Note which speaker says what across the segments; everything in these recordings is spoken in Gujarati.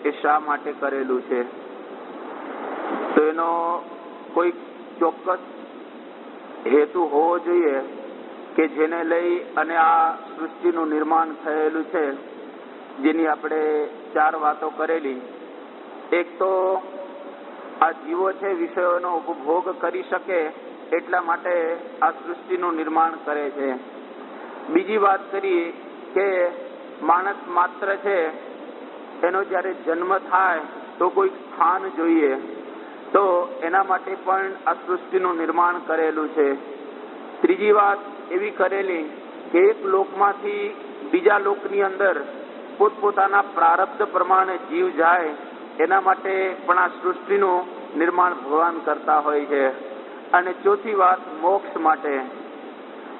Speaker 1: એ શા માટે કરેલું છે? તો એનો કોઈ ચોક્કસ હેતુ હોવો જોઈએ કે જેને લઈ અને આ સૃષ્ટિનું નિર્માણ થયેલું છે, જેની આપણે 4 વાતો કરેલી. એક તો આ જીવો છે વિષયોનો ઉપભોગ કરી શકે એટલા માટે આ સૃષ્ટિનું નિર્માણ કરે છે. બીજી વાત કરી કે માણસ માત્ર છે એનો જ્યારે જન્મ થાય તો કોઈ સ્થાન જોઈએ, તો એના માટે પણ આ સૃષ્ટિનું નિર્માણ કરેલું છે. ત્રીજી વાત એવી કરેલી કે એક લોકમાંથી બીજા લોકની અંદર પોતપોતાના પ્રારબ્ધ પ્રમાણે જીવ જાય એના માટે પણ આ સૃષ્ટિનું નિર્માણ ભગવાન કરતા હોય છે. અને ચોથી વાત મોક્ષ માટે.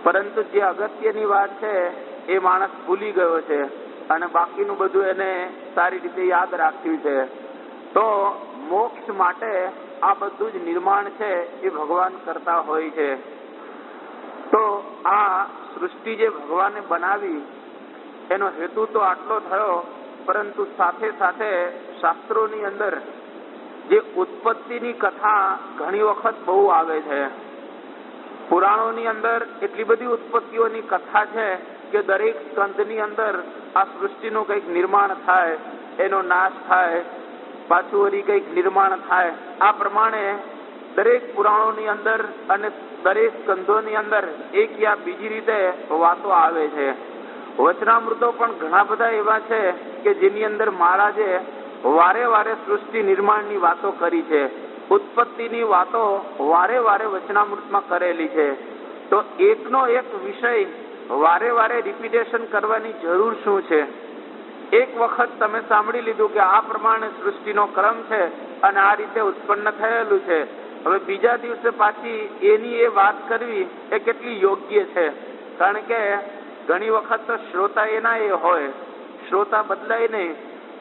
Speaker 1: પરંતુ જે અગત્યની વાત છે એ માણસ ભૂલી ગયો છે અને બાકીનું બધું એને સારી રીતે યાદ રાખ્યું છે. તો મોક્ષ માટે આ બધું જ નિર્માણ છે એ ભગવાન કરતા હોય છે. તો આ સૃષ્ટિ જે ભગવાને બનાવી એનો હેતુ તો આટલો થયો, પરંતુ સાથે સાથે શાસ્ત્રોની અંદર જે ઉત્પત્તિની કથા ઘણી વખત બહુ આવે છે. પુરાણોની અંદર એટલી બધી ઉત્પત્તિઓની કથા છે કે દરેક સ્કંધની અંદર આ સૃષ્ટિનું કંઈક નિર્માણ થાય, એનો નાશ થાય, પાછું વળી કંઈક નિર્માણ થાય. આ પ્રમાણે દરેક પુરાણોની અંદર અને દરેક સ્કંધોની અંદર એક યા બીજી રીતે વાતો આવે છે. વચનામૃતો પણ ઘણા બધા એવા છે કે જેની અંદર મહારાજે વારે વારે સૃષ્ટિ નિર્માણની વાતો કરી છે. ઉત્પત્તિની વાતો વારે વારે વચનામૃતમાં કરેલી છે. તો એકનો એક વિષય વારે વારે રિપીટેશન કરવાની જરૂર શું છે? એક વખત તમે સાંભળી લીધું કે આ પ્રમાણે સૃષ્ટિનો ક્રમ છે અને આ રીતે ઉત્પન્ન થયેલું છે, હવે બીજા દિવસે પાછી એની એ વાત કરવી એ કેટલી યોગ્ય છે? કારણ કે ઘણી વખત તો શ્રોતા એના એ હોય, શ્રોતા બદલાય નહીં.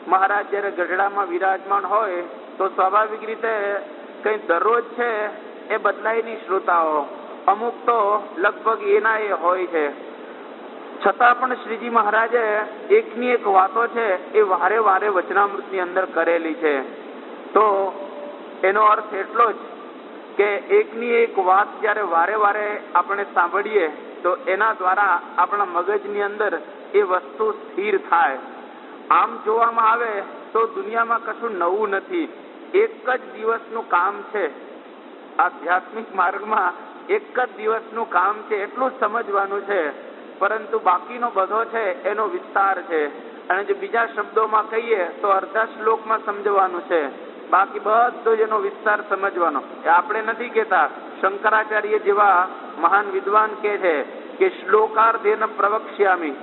Speaker 1: મહારાજ જયારે ગઢડામાં વિરાજમાન હોય તો સ્વાભાવિક રીતે કઈ દરરોજ છે એ બદલાય નહીં શ્રોતાઓ, અમુક તો લગભગ એના એ હોય છે. છતાં પણ શ્રીજી મહારાજે એકની એક વાતો છે એ વારે વારે વચનામૃતની અંદર કરેલી છે. તો એનો અર્થ એટલો જ કે એકની એક વાત જયારે વારે વારે આપણે સાંભળીએ તો એના દ્વારા આપણા મગજની અંદર એ વસ્તુ સ્થિર થાય. આમ જોવામાં આવે તો દુનિયામાં કશું નવું નથી. એક જ દિવસનું કામ છે. આધ્યાત્મિક માર્ગમાં એક જ દિવસનું કામ છે, એટલું જ સમજવાનું છે. પરંતુ બાકીનો બધો છે એનો વિસ્તાર છે. અને જે બીજા શબ્દોમાં કહીએ તો અડધા શ્લોકમાં સમજવાનું છે, બાકી બધો જ એનો વિસ્તાર સમજવાનો. એ આપણે નથી કહેતા, શંકરાચાર્ય જેવા મહાન વિદ્વાન કહે છે કે શ્લોકાર્ધેન પ્રવક્ષ્યામી.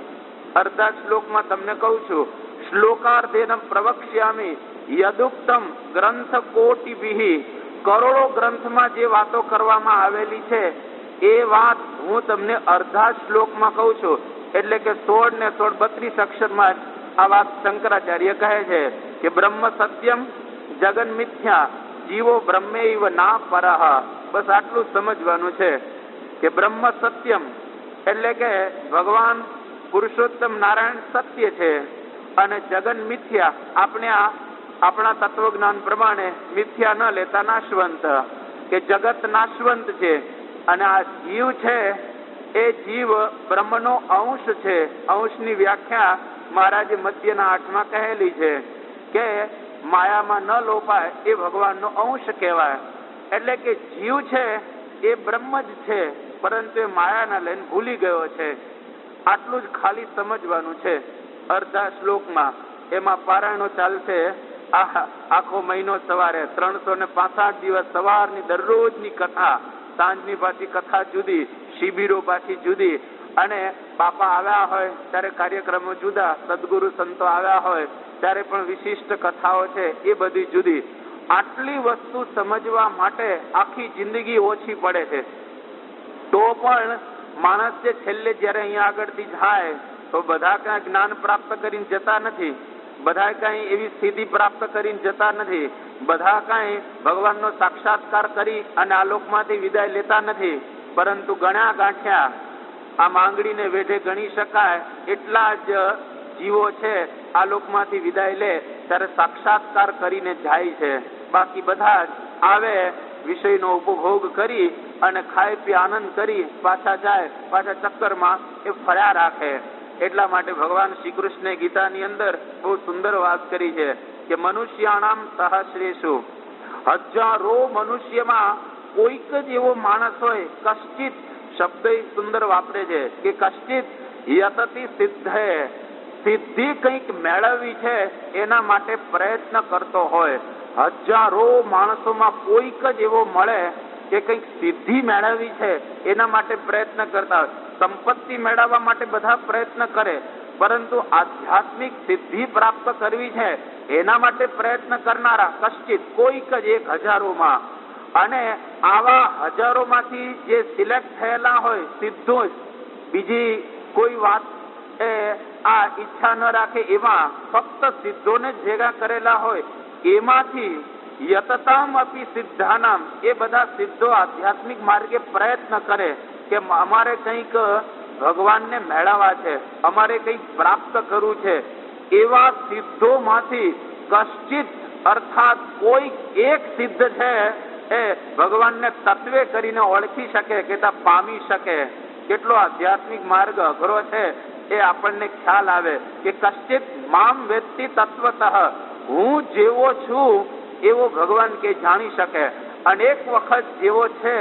Speaker 1: અડધા શ્લોકમાં તમને કહું છું, શ્લોકાર્ધેન પ્રવક્ષ્યામી યદુક્તમ ગ્રંથ કોટિભિઃ. કરોડો ગ્રંથમાં જે વાતો કરવામાં આવેલી છે એ વાત હું તમને અડધા શ્લોકમાં કહું છું. એટલે કે 16 ને 16 32 અક્ષરમાં આ વાત શંકરાચાર્ય કહે છે કે બ્રહ્મ સત્યમ જગન મિથ્યા જીવો બ્રહ્મૈવ ના પરઃ. બસ આટલું સમજવાનું છે કે બ્રહ્મ સત્યમ એટલે કે ભગવાન પુરુષોત્તમ નારાયણ સત્ય છે અને જગન મિથ્યા આપણે આપણા તત્વજ્ઞાન પ્રમાણે મિથ્યા ન લેતા નાશવંત, કે જગત નાશવંત છે. અને આ જીવ છે એ જીવ બ્રહ્મનો અંશ છે. અંશની વ્યાખ્યા મહારાજે મધ્યના 8માં કહેલી છે કે માયામાં ન લોપાય એ ભગવાનનો અંશ કહેવાય. એટલે કે જીવ છે એ બ્રહ્મ જ છે, પરંતુ એ માયાના લઈને ભૂલી ગયો છે. આટલું જ ખાલી સમજવાનું છે અડધા શ્લોકમાં. એમાં પારાયણો ચાલશે આખો મહિનો. સવારે 365 દિવસ સવારની દરરોજની કથા, સાંજની પાછી કથા જુદી, શિબિરો પાછી જુદી, અને બાપા આવ્યા હોય ત્યારે કાર્યક્રમો જુદા, સદગુરુ સંતો આવ્યા હોય ત્યારે પણ વિશિષ્ટ કથાઓ છે એ બધી જુદી. આટલી વસ્તુ સમજવા માટે આખી જિંદગી ઓછી પડે છે. તો પણ માણસ જે છેલ્લે જયારે અહીંયા આગળથી જાય તો બધા કઈ જ્ઞાન પ્રાપ્ત કરીને જતા નથી, બધા કઈ એવી સ્થિતિ પ્રાપ્ત કરીને જતા નથી, બધા કઈ ભગવાનનો સાક્ષાત્કાર કરી અને આ લોકમાંથી વિદાય લેતા નથી. પરંતુ ગણ્યા ગાંઠ્યા આ માંગડીને વેઢે ગણી શકાય એટલા જ જીવો છે આ લોકમાંથી વિદાય લે ત્યારે સાક્ષાત્કાર કરીને જાય છે. બાકી બધા જ આવે, વિષયનો ઉપભોગ કરી અને ખાઈ પી આનંદ કરી પાછા જાય, પાછા ચક્કરમાં એ ફર્યા રાખે. એટલા માટે ભગવાન શ્રી કૃષ્ણે ગીતાની અંદર બહુ સુંદર વાત કરી છે કે મનુષ્યાણામ સહસ્રેષુ, હજારો મનુષ્યમાં કોઈક જ એવો માણસ હોય, કશ્ચિત શબ્દ સુંદર વાપરે છે કે કશ્ચિત યતતિ સિદ્ધે, સિદ્ધિ કંઈક મેળવવી છે એના માટે પ્રયત્ન કરતો હોય. હજારો માણસોમાં કોઈક જ એવો મળે કે કંઈક સિદ્ધિ મેળવવી છે એના માટે પ્રયત્ન કરતા હોય. સંપત્તિ મેળવવા માટે બધા પ્રયત્ન કરે, પરંતુ આધ્યાત્મિક સિદ્ધિ પ્રાપ્ત કરવી છે એના માટે પ્રયત્ન કરનારા કશ્ચિત કોઈક જ એક હજારોમાં. અને આવા હજારોમાંથી જે સિલેક્ટ થયેલા હોય સિદ્ધો જ, બીજી કોઈ વાત એ આ ઈચ્છા ન રાખે એવા ફક્ત સિદ્ધોને જ ભેગા કરેલા હોય, એમાંથી યતતામ અપી સિદ્ધાનામ, એ બધા સિદ્ધો આધ્યાત્મિક માર્ગે પ્રયત્ન કરે કે અમારે કંઈક ભગવાનને મેળવવા છે, અમારે કંઈક પ્રાપ્ત કરવું છે. એવા સિદ્ધોમાંથી કશ્ચિત અર્થાત કોઈ એક સિદ્ધ છે એ ભગવાનને તત્વે કરીને ઓળખી શકે કે પામી શકે. કેટલો આધ્યાત્મિક માર્ગ અઘરો છે એ આપણને ખ્યાલ આવે કે કશ્ચિત મામ વેત્તિ તત્વતઃ, હું જેવો છું એવો ભગવાન કે જાણી શકે. અનેક વખત જેવો છે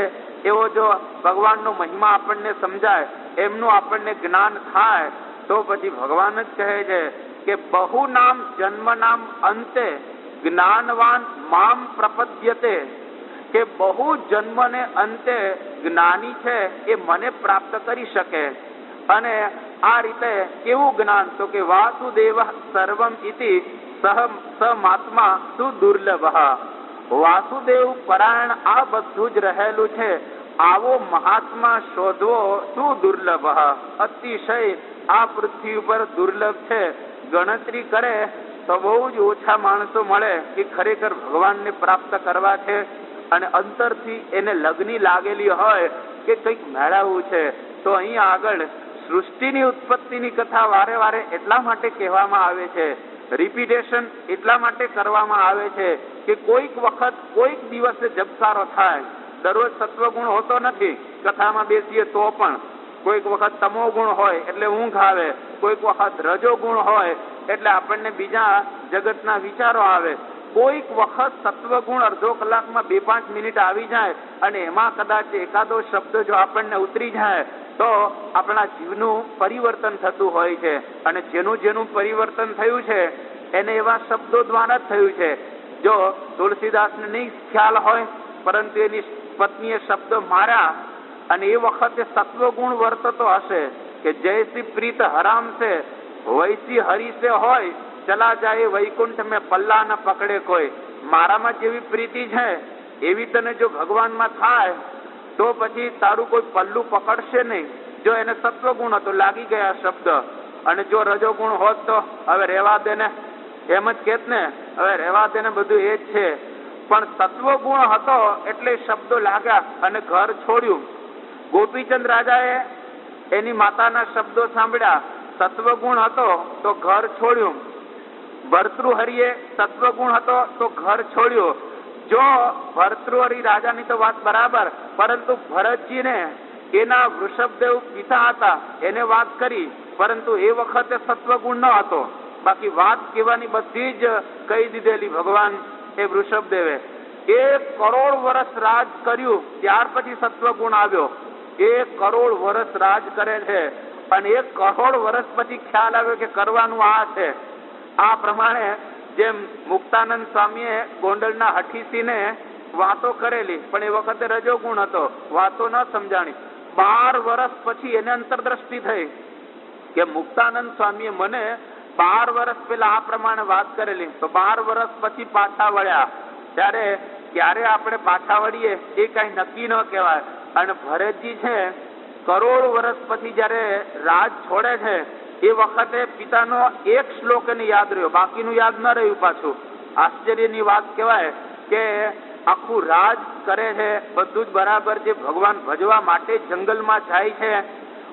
Speaker 1: એવો જો ભગવાનનો મહિમા આપણને સમજાય, એમનું આપણને જ્ઞાન થાય, તો પછી ભગવાન જ કહે છે કે બહુ નામ જન્મ નામ અંતે જ્ઞાનવાન મામ પ્રપદ્યતે, કે બહુ જન્મને અંતે જ્ઞાની છે એ મને પ્રાપ્ત કરી શકે. અને આ રીતે કેવું જ્ઞાન, તો કે વાસુદેવ સર્વમ ઇતિ સહમાત્મા સુદુર્લભ, વાસુદેવ પરાયણ આ બધું જ રહેલું છે, આવો મહાત્મા શોધવો સુદુર્લભ, અતિશય આ પૃથ્વી ઉપર દુર્લભ છે. ગણતરી કરે તો બહુ જ ઓછા માણસો મળે કે ખરેખર ભગવાનને પ્રાપ્ત કરવા છે અને અંતરથી એને લગ્ની લાગેલી હોય કે કંઈક મેળવવું છે. તો અહીંયા આગળ સૃષ્ટિની ઉત્પત્તિની કથા વારે વારે એટલા માટે કહેવામાં આવે છે, રિપીટેશન એટલા માટે કરવામાં આવે છે કે કોઈક વખત કોઈક દિવસે જબકારો થાય. દરરોજ સત્વગુણ હોતો નથી, કથામાં બેસીએ તો પણ કોઈક વખત તમો ગુણ હોય એટલે ઊંઘ આવે, કોઈક વખત રજો ગુણ હોય એટલે આપણને બીજા જગતના વિચારો આવે, કોઈક વખત સત્વગુણ અડધો કલાકમાં 2-5 મિનિટ આવી જાય અને એમાં કદાચ એકાદો શબ્દ જો આપણને ઉતરી જાય તો આપણા જીવનું પરિવર્તન થતું હોય છે. અને જેનું પરિવર્તન થયું છે એને એવા શબ્દો દ્વારા જ થયું છે. જો તુલસીદાસને નહીં ખ્યાલ હોય, પરંતુ એની પત્નીએ શબ્દ માર્યા અને એ વખતે સત્વગુણ વર્તતો હશે કે જૈસી પ્રીત હરામ છે વૈસી હરી સે હોય, ચલા જાય વૈકુંઠ મેં પલ્લા ન પકડે કોઈ. મારામાં જેવી પ્રીતિ છે એવી તને જો ભગવાનમાં થાય તો પછી તારું કોઈ પલ્લું પકડશે નહીં. જો એને સત્વગુણ હતો, લાગી ગયા શબ્દ, અને જો રજોગુણ હોત તો હવે રહેવા દે ને, એમ જ કેત ને, હવે રહેવા દે ને, બધું એ જ છે. પણ સત્વગુણ હતો એટલે શબ્દો લાગ્યા અને ઘર છોડ્યું. ગોપીચંદ રાજાએ એની માતાના શબ્દો સાંભળ્યા, સત્વગુણ હતો તો ઘર છોડ્યું. ભર્તૃહરિએ સત્વગુણ હતો તો ઘર છોડ્યું. જો ભર્તૃહરિ રાજાની તો વાત બરાબર, પરંતુ ભરતજીને એના વૃષભદેવ પિતા હતા એને વાત કરી, પરંતુ એ વખતે સત્વગુણ ન હતો. બાકી વાત કહેવાની બધી જ કહી દીધેલી ભગવાન એ વૃષભદેવે. 1 કરોડ વર્ષ રાજ કર્યું, ત્યાર પછી સત્વગુણ આવ્યો. 1 કરોડ વર્ષ રાજ કરે છે અને 1 કરોડ વર્ષ પછી ખ્યાલ આવ્યો કે કરવાનું આ છે. આ પ્રમાણે જેમ મુક્તાનંદ સ્વામીએ ગોંડલના હઠીસીને વાતો કરેલી, પણ એ વખતે રજોગુણ હતો, વાતો ન સમજાણી. 12 વર્ષ પછી એને અંતરદ્રષ્ટિ થઈ કે મુક્તાનંદ સ્વામીએ મને 12 વર્ષ પહેલા આ પ્રમાણે વાત કરેલી, તો 12 વર્ષ પછી પાછા વળ્યા. ત્યારે ક્યારે આપણે પાછા વળીએ એ કઈ નક્કી ન કહેવાય. અને ભરતજી છે કરોડ વર્ષ પછી જયારે રાજ છોડે છે એ વખતે પિતાનો એક શ્લોક એને યાદ રહ્યો, બાકીનું યાદ ન રહ્યું. પાછું આશ્ચર્યની વાત કહેવાય કે આખું રાજ કરે છે, બધું જ બરાબર છે, ભગવાન ભજવા માટે જંગલમાં જાય છે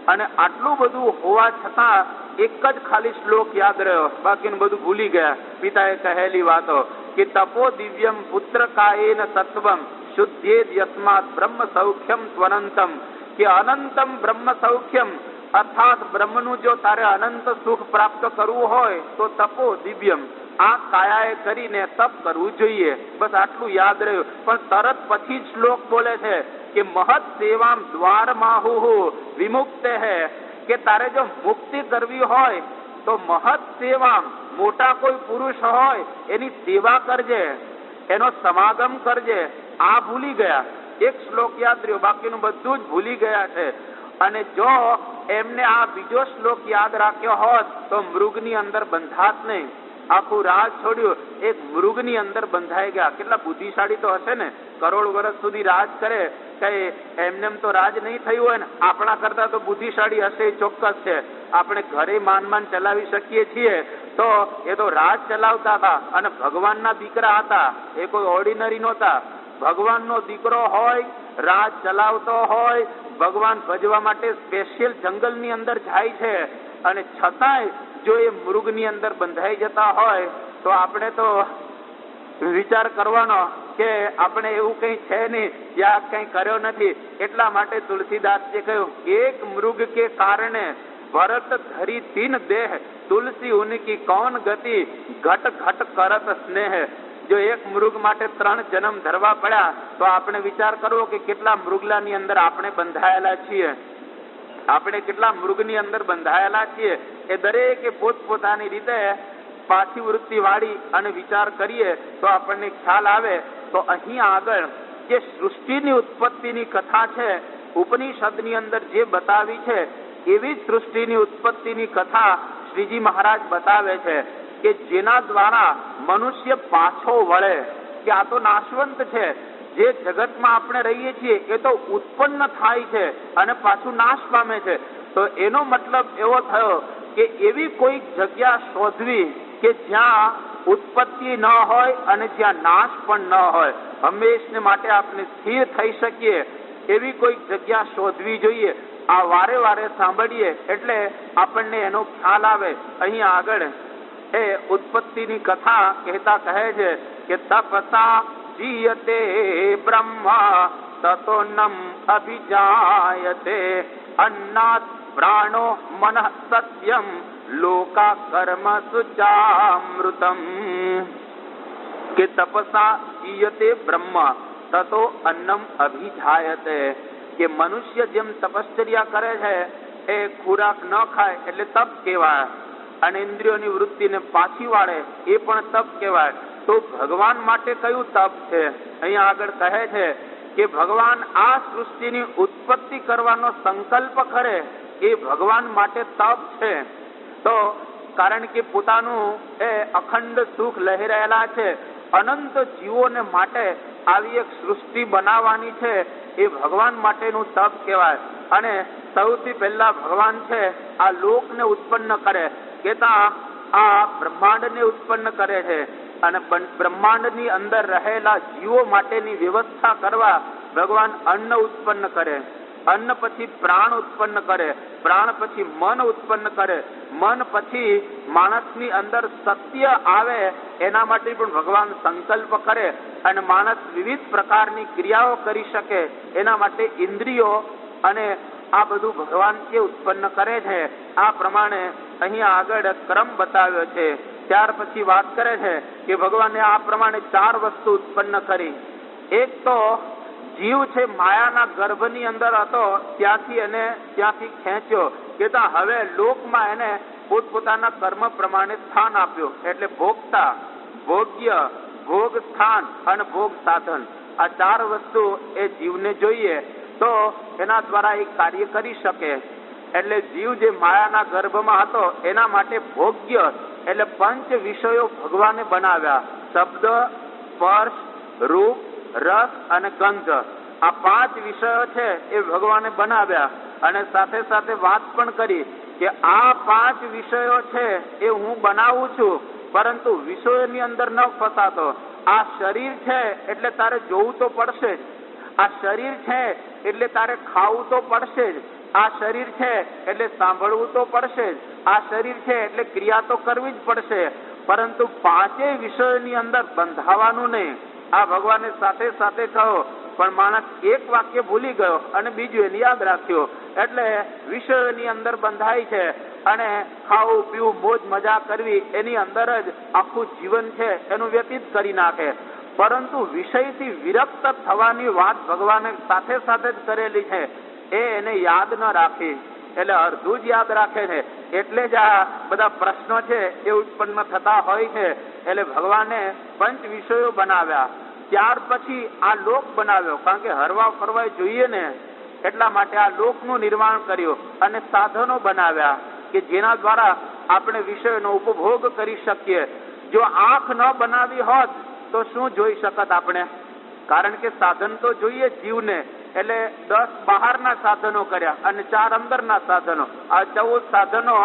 Speaker 1: અને આટલું બધું હોવા છતાં એક જ ખાલી શ્લોક યાદ રહ્યો, બાકીનું બધું ભૂલી ગયા. પિતાએ કહેલી વાતો કે તપો દિવ્યમ પુત્ર કાયેન તત્વમ શુદ્ધેદ યસ્માત બ્રહ્મ સૌખ્યમ ત્વનંતમ, કે અનંતમ બ્રહ્મ સૌખ્યમ અર્થાત બ્રહ્મનું જો તારે અનંત સુખ પ્રાપ્ત કરવું હોય તો તપો દિવ્યમ, આ કાયાએ કરીને તપ કરવું જોઈએ. બસ આટલું યાદ રહ્યું. પણ તરત પછી જ શ્લોક બોલે છે કે મહત સેવામ દ્વાર માહુ વિમુક્તે હે, કે તારે જો મુક્તિ કરવી હોય તો મહત સેવામ, મોટા કોઈ પુરુષ હોય એની સેવા કરજે, એનો સમાગમ કરજે. આ ભૂલી ગયા. એક શ્લોક યાદ રહ્યો, બાકીનું બધું જ ભૂલી ગયા છે. અને જો એમને આ બીજો શ્લોક યાદ રાખ્યો હોત તો મૃગની અંદર બંધાત નહીં. આખું રાજ છોડ્યું, એક મૃગની અંદર બંધાઈ ગયા. કેટલા બુદ્ધિશાળી તો હશે ને, કરોડ વર્ષ સુધી રાજ કરે, કઈ એમને તો રાજ નહીં થયું હોય ને. આપણા કરતા તો બુદ્ધિશાળી હશે, ચોક્કસ છે. આપણે ઘરે માન ચલાવી શકીએ છીએ, તો એ તો રાજ ચલાવતા હતા અને ભગવાનના દીકરા હતા. એ કોઈ ઓર્ડિનરી નહોતા. ભગવાનનો દીકરો હોય, રાજ ચલાવતો હોય, ભગવાન ભજવા માટે સ્પેશિયલ જંગલની અંદર જાય છે, અને છતાંય જો એ મૃગની અંદર બંધાઈ જતા હોય તો આપણે તો વિચાર કરવાનો કે આપણે એવું કઈ છે નહીં, યા કઈ કર્યો નથી. એટલા માટે તુલસીદાસજી કહ્યું, એક મૃગ કે કારણે ભરત ધરી તીન દેહ, તુલસી ઉનકી કૌન ગતિ, ઘટ ઘટ કરત સ્નેહ. જો એક મૃગ માટે 3 જન્મ ધરવા પડ્યા તો આપણે વિચાર કરવો કે કેટલા મૃગલાની અંદર આપણે બંધાયેલા છીએ. આપણે કેટલા મૃગની અંદર બંધાયેલા છીએ. એ દરેકે પોતપોતાની રીતે પાછી વૃત્તિ વાળી અને વિચાર કરીએ તો આપણને ખ્યાલ આવે. તો અહીં આગળ જે સૃષ્ટિની ઉત્પત્તિની કથા છે, ઉપનિષદની અંદર જે બતાવી છે એવી જ સૃષ્ટિની ઉત્પત્તિની કથા શ્રીજી મહારાજ બતાવે છે કે જેના દ્વારા મનુષ્ય પાછો વળે. કે આ તો નાશવંત છે, જે જગતમાં આપણે રહીએ છીએ એ તો ઉત્પન્ન થાય છે અને પાછું નાશ પામે છે. તો એનો મતલબ એવો થયો કે એવી કોઈ જગ્યા શોધવી કે જ્યાં ઉત્પત્તિ ન હોય અને જ્યાં નાશ પણ ન હોય, હંમેશને માટે આપણે સ્થિર થઈ શકીએ એવી કોઈ જગ્યા શોધવી જોઈએ. આ વારે વારે સાંભળીએ એટલે આપણને એનો ખ્યાલ આવે. અહીં આગળ એ ઉત્પત્તિની કથા કહેતા કહે છે કે તપસા જીયતે બ્રહ્મા તતોન્નમ અભિજાયતે, અન્નાત પ્રાણો મનઃ સત્યમ લોકા કર્મ સુચામૃતમ. કે તપસા જીયતે બ્રહ્મા તતો અન્નમ અભિજાયતે, કે મનુષ્ય જેમ તપશ્ચર્યા કરે છે એ ખોરાક ન ખાય એટલે તપ કહેવાય, અને ઇન્દ્રિયોની વૃત્તિને પાછી વાળે એ પણ તપ કહેવાય. તો ભગવાન માટે કયું તપ છે? અહીંયા આગળ કહે છે કે ભગવાન આ સૃષ્ટિની ઉત્પત્તિ કરવાનો સંકલ્પ કરે એ ભગવાન માટે તપ છે. તો કારણ કે પોતાનું એ અખંડ સુખ લઈ રહેલા છે, અનંત જીવોને માટે આવી એક સૃષ્ટિ બનાવવાની છે, એ ભગવાન માટેનું તપ કહેવાય. અને સૌથી પહેલા ભગવાન છે આ લોકને ઉત્પન્ન કરે, કેતા આ બ્રહ્માંડને ઉત્પન્ન કરે છે, અને બ્રહ્માંડની અંદર રહેલા જીવો માટેની વ્યવસ્થા કરવા ભગવાન અન્ન ઉત્પન્ન કરે, અન્ન પછી પ્રાણ ઉત્પન્ન કરે, પ્રાણ પછી મન ઉત્પન્ન કરે, મન પછી માણસની અંદર સત્ય આવે એના માટે પણ ભગવાન સંકલ્પ કરે, અને માણસ વિવિધ પ્રકારની ક્રિયાઓ કરી શકે એના માટે ઇન્દ્રિયો અને આ બધું ભગવાન જે ઉત્પન્ન કરે છે. આ પ્રમાણે અહીંયા આગળ ક્રમ બતાવ્યો છે. ત્યાર પછી વાત કરે છે કે ભગવાને આ પ્રમાણે 4 વસ્તુ ઉત્પન્ન કરી. એક તો જીવ છે માયાના ગર્ભની અંદર હતો, ત્યાંથી ખેંચ્યો, કે હવે લોકમાં એને પોતપોતાના કર્મ પ્રમાણે સ્થાન આપ્યું. એટલે ભોગતા, ભોગ્ય, ભોગ સ્થાન અને ભોગ સાધન, આ 4 વસ્તુ એ જીવને જોઈએ તો એના દ્વારા એ કાર્ય કરી શકે. એટલે જીવ જે માયાના ગર્ભમાં હતો એના માટે ભોગ્ય એટલે 5 વિષયો ભગવાને બનાવ્યા. શબ્દ, સ્પર્શ, રૂપ, રસ અને ગંધ, આ 5 વિષયો છે એ ભગવાને બનાવ્યા. અને સાથે સાથે વાત પણ કરી કે આ 5 વિષયો છે એ હું બનાવું છું, પરંતુ વિષયોની અંદર ન ફસાતો. આ શરીર છે એટલે તારે જોવું તો પડશે જ, આ શરીર છે એટલે તારે ખાવું તો પડશે જ, આ શરીર છે એટલે સાંભળવું તો પડશે જ, આ શરીર છે એટલે ક્રિયા તો કરવી જ પડશે, પરંતુ પાંચેય વિષયોની અંદર બંધાવાનું નહીં. આ ભગવાને સાથે સાથે કહો, પણ માણસ એક વાક્ય ભૂલી ગયો અને બીજું એને યાદ રાખ્યો, એટલે વિષયોની અંદર બંધાય છે અને ખાવું પીવું મોજ મજા કરવી એની અંદર જ આખું જીવન છે એનું વ્યતીત કરી નાખે. પરંતુ વિષયથી વિરક્ત થવાની વાત ભગવાને સાથે સાથે જ કરેલી છે, એ એને યાદ ન રાખી, એટલે અડધું જ યાદ રાખે છે. એટલે જ આ બધા પ્રશ્નો છે એ ઉત્પન્ન થતા હોય છે. એટલે ભગવાને પંચ વિષયો બનાવ્યા, ત્યાર પછી આ લોક બનાવ્યો, કારણ કે હરવા ફરવા જોઈએ ને, એટલા માટે આ લોકનું નિર્માણ કર્યું અને સાધનો બનાવ્યા કે જેના દ્વારા આપણે વિષયોનો ઉપભોગ કરી શકીએ. જો આંખ ન બનાવી હોત તો શું જોઈ શકત આપણે? કારણ કે સાધન તો જોઈએ જીવને, એટલે 10 બહારના સાધનો કર્યા અને 4 અંદરના સાધનો. આ 14 સાધનો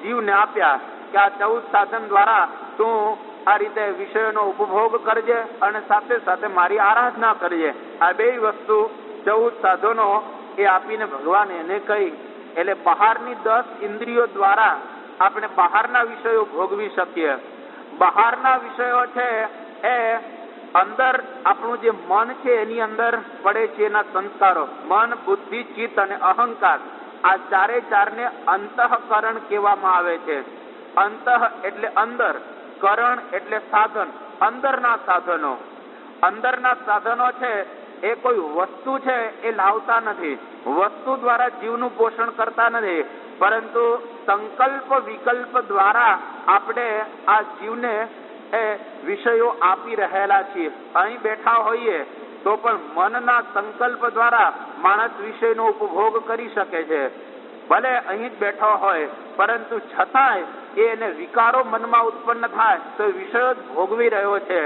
Speaker 1: જીવને આપ્યા કે આ 14 સાધન દ્વારા તું આ રીતે વિષયોનો ઉપભોગ કરજે અને સાથે સાથે મારી આરાધના કરજે. આ બે વસ્તુ 14 સાધનો એ આપીને ભગવાન એને કહી. એટલે બહારની 10 ઇન્દ્રિયો દ્વારા આપણે બહારના વિષયો ભોગવી શકીએ. બહારના વિષયો છે એ અંદર આપણું જે મન છે એની અંદર પડે છે એના સંસ્કારો, મન, બુદ્ધિ, ચિત્ત અને અહંકાર. આ ચારે ચારને અંતઃકરણ કહેવામાં આવે છે. અંતઃ એટલે અંદર, કરણ એટલે સાધન, અંદરના સાધનો. અંદરના સાધનો છે એ કોઈ વસ્તુ છે એ લાવતા નથી, વસ્તુ દ્વારા જીવનું પોષણ કરતા નથી, પરંતુ સંકલ્પ વિકલ્પ દ્વારા આપણે આ જીવને એ વિષયો આપી રહેલા છીએ. અહીં બેઠા હોઈએ તો પણ મનના સંકલ્પ દ્વારા માણસ વિષયનો ઉપભોગ કરી શકે છે. ભલે અહીં જ બેઠો હોય પરંતુ છતાંય એને વિકારો મનમાં ઉત્પન્ન થાય તો વિષયો જ ભોગવી રહ્યો છે.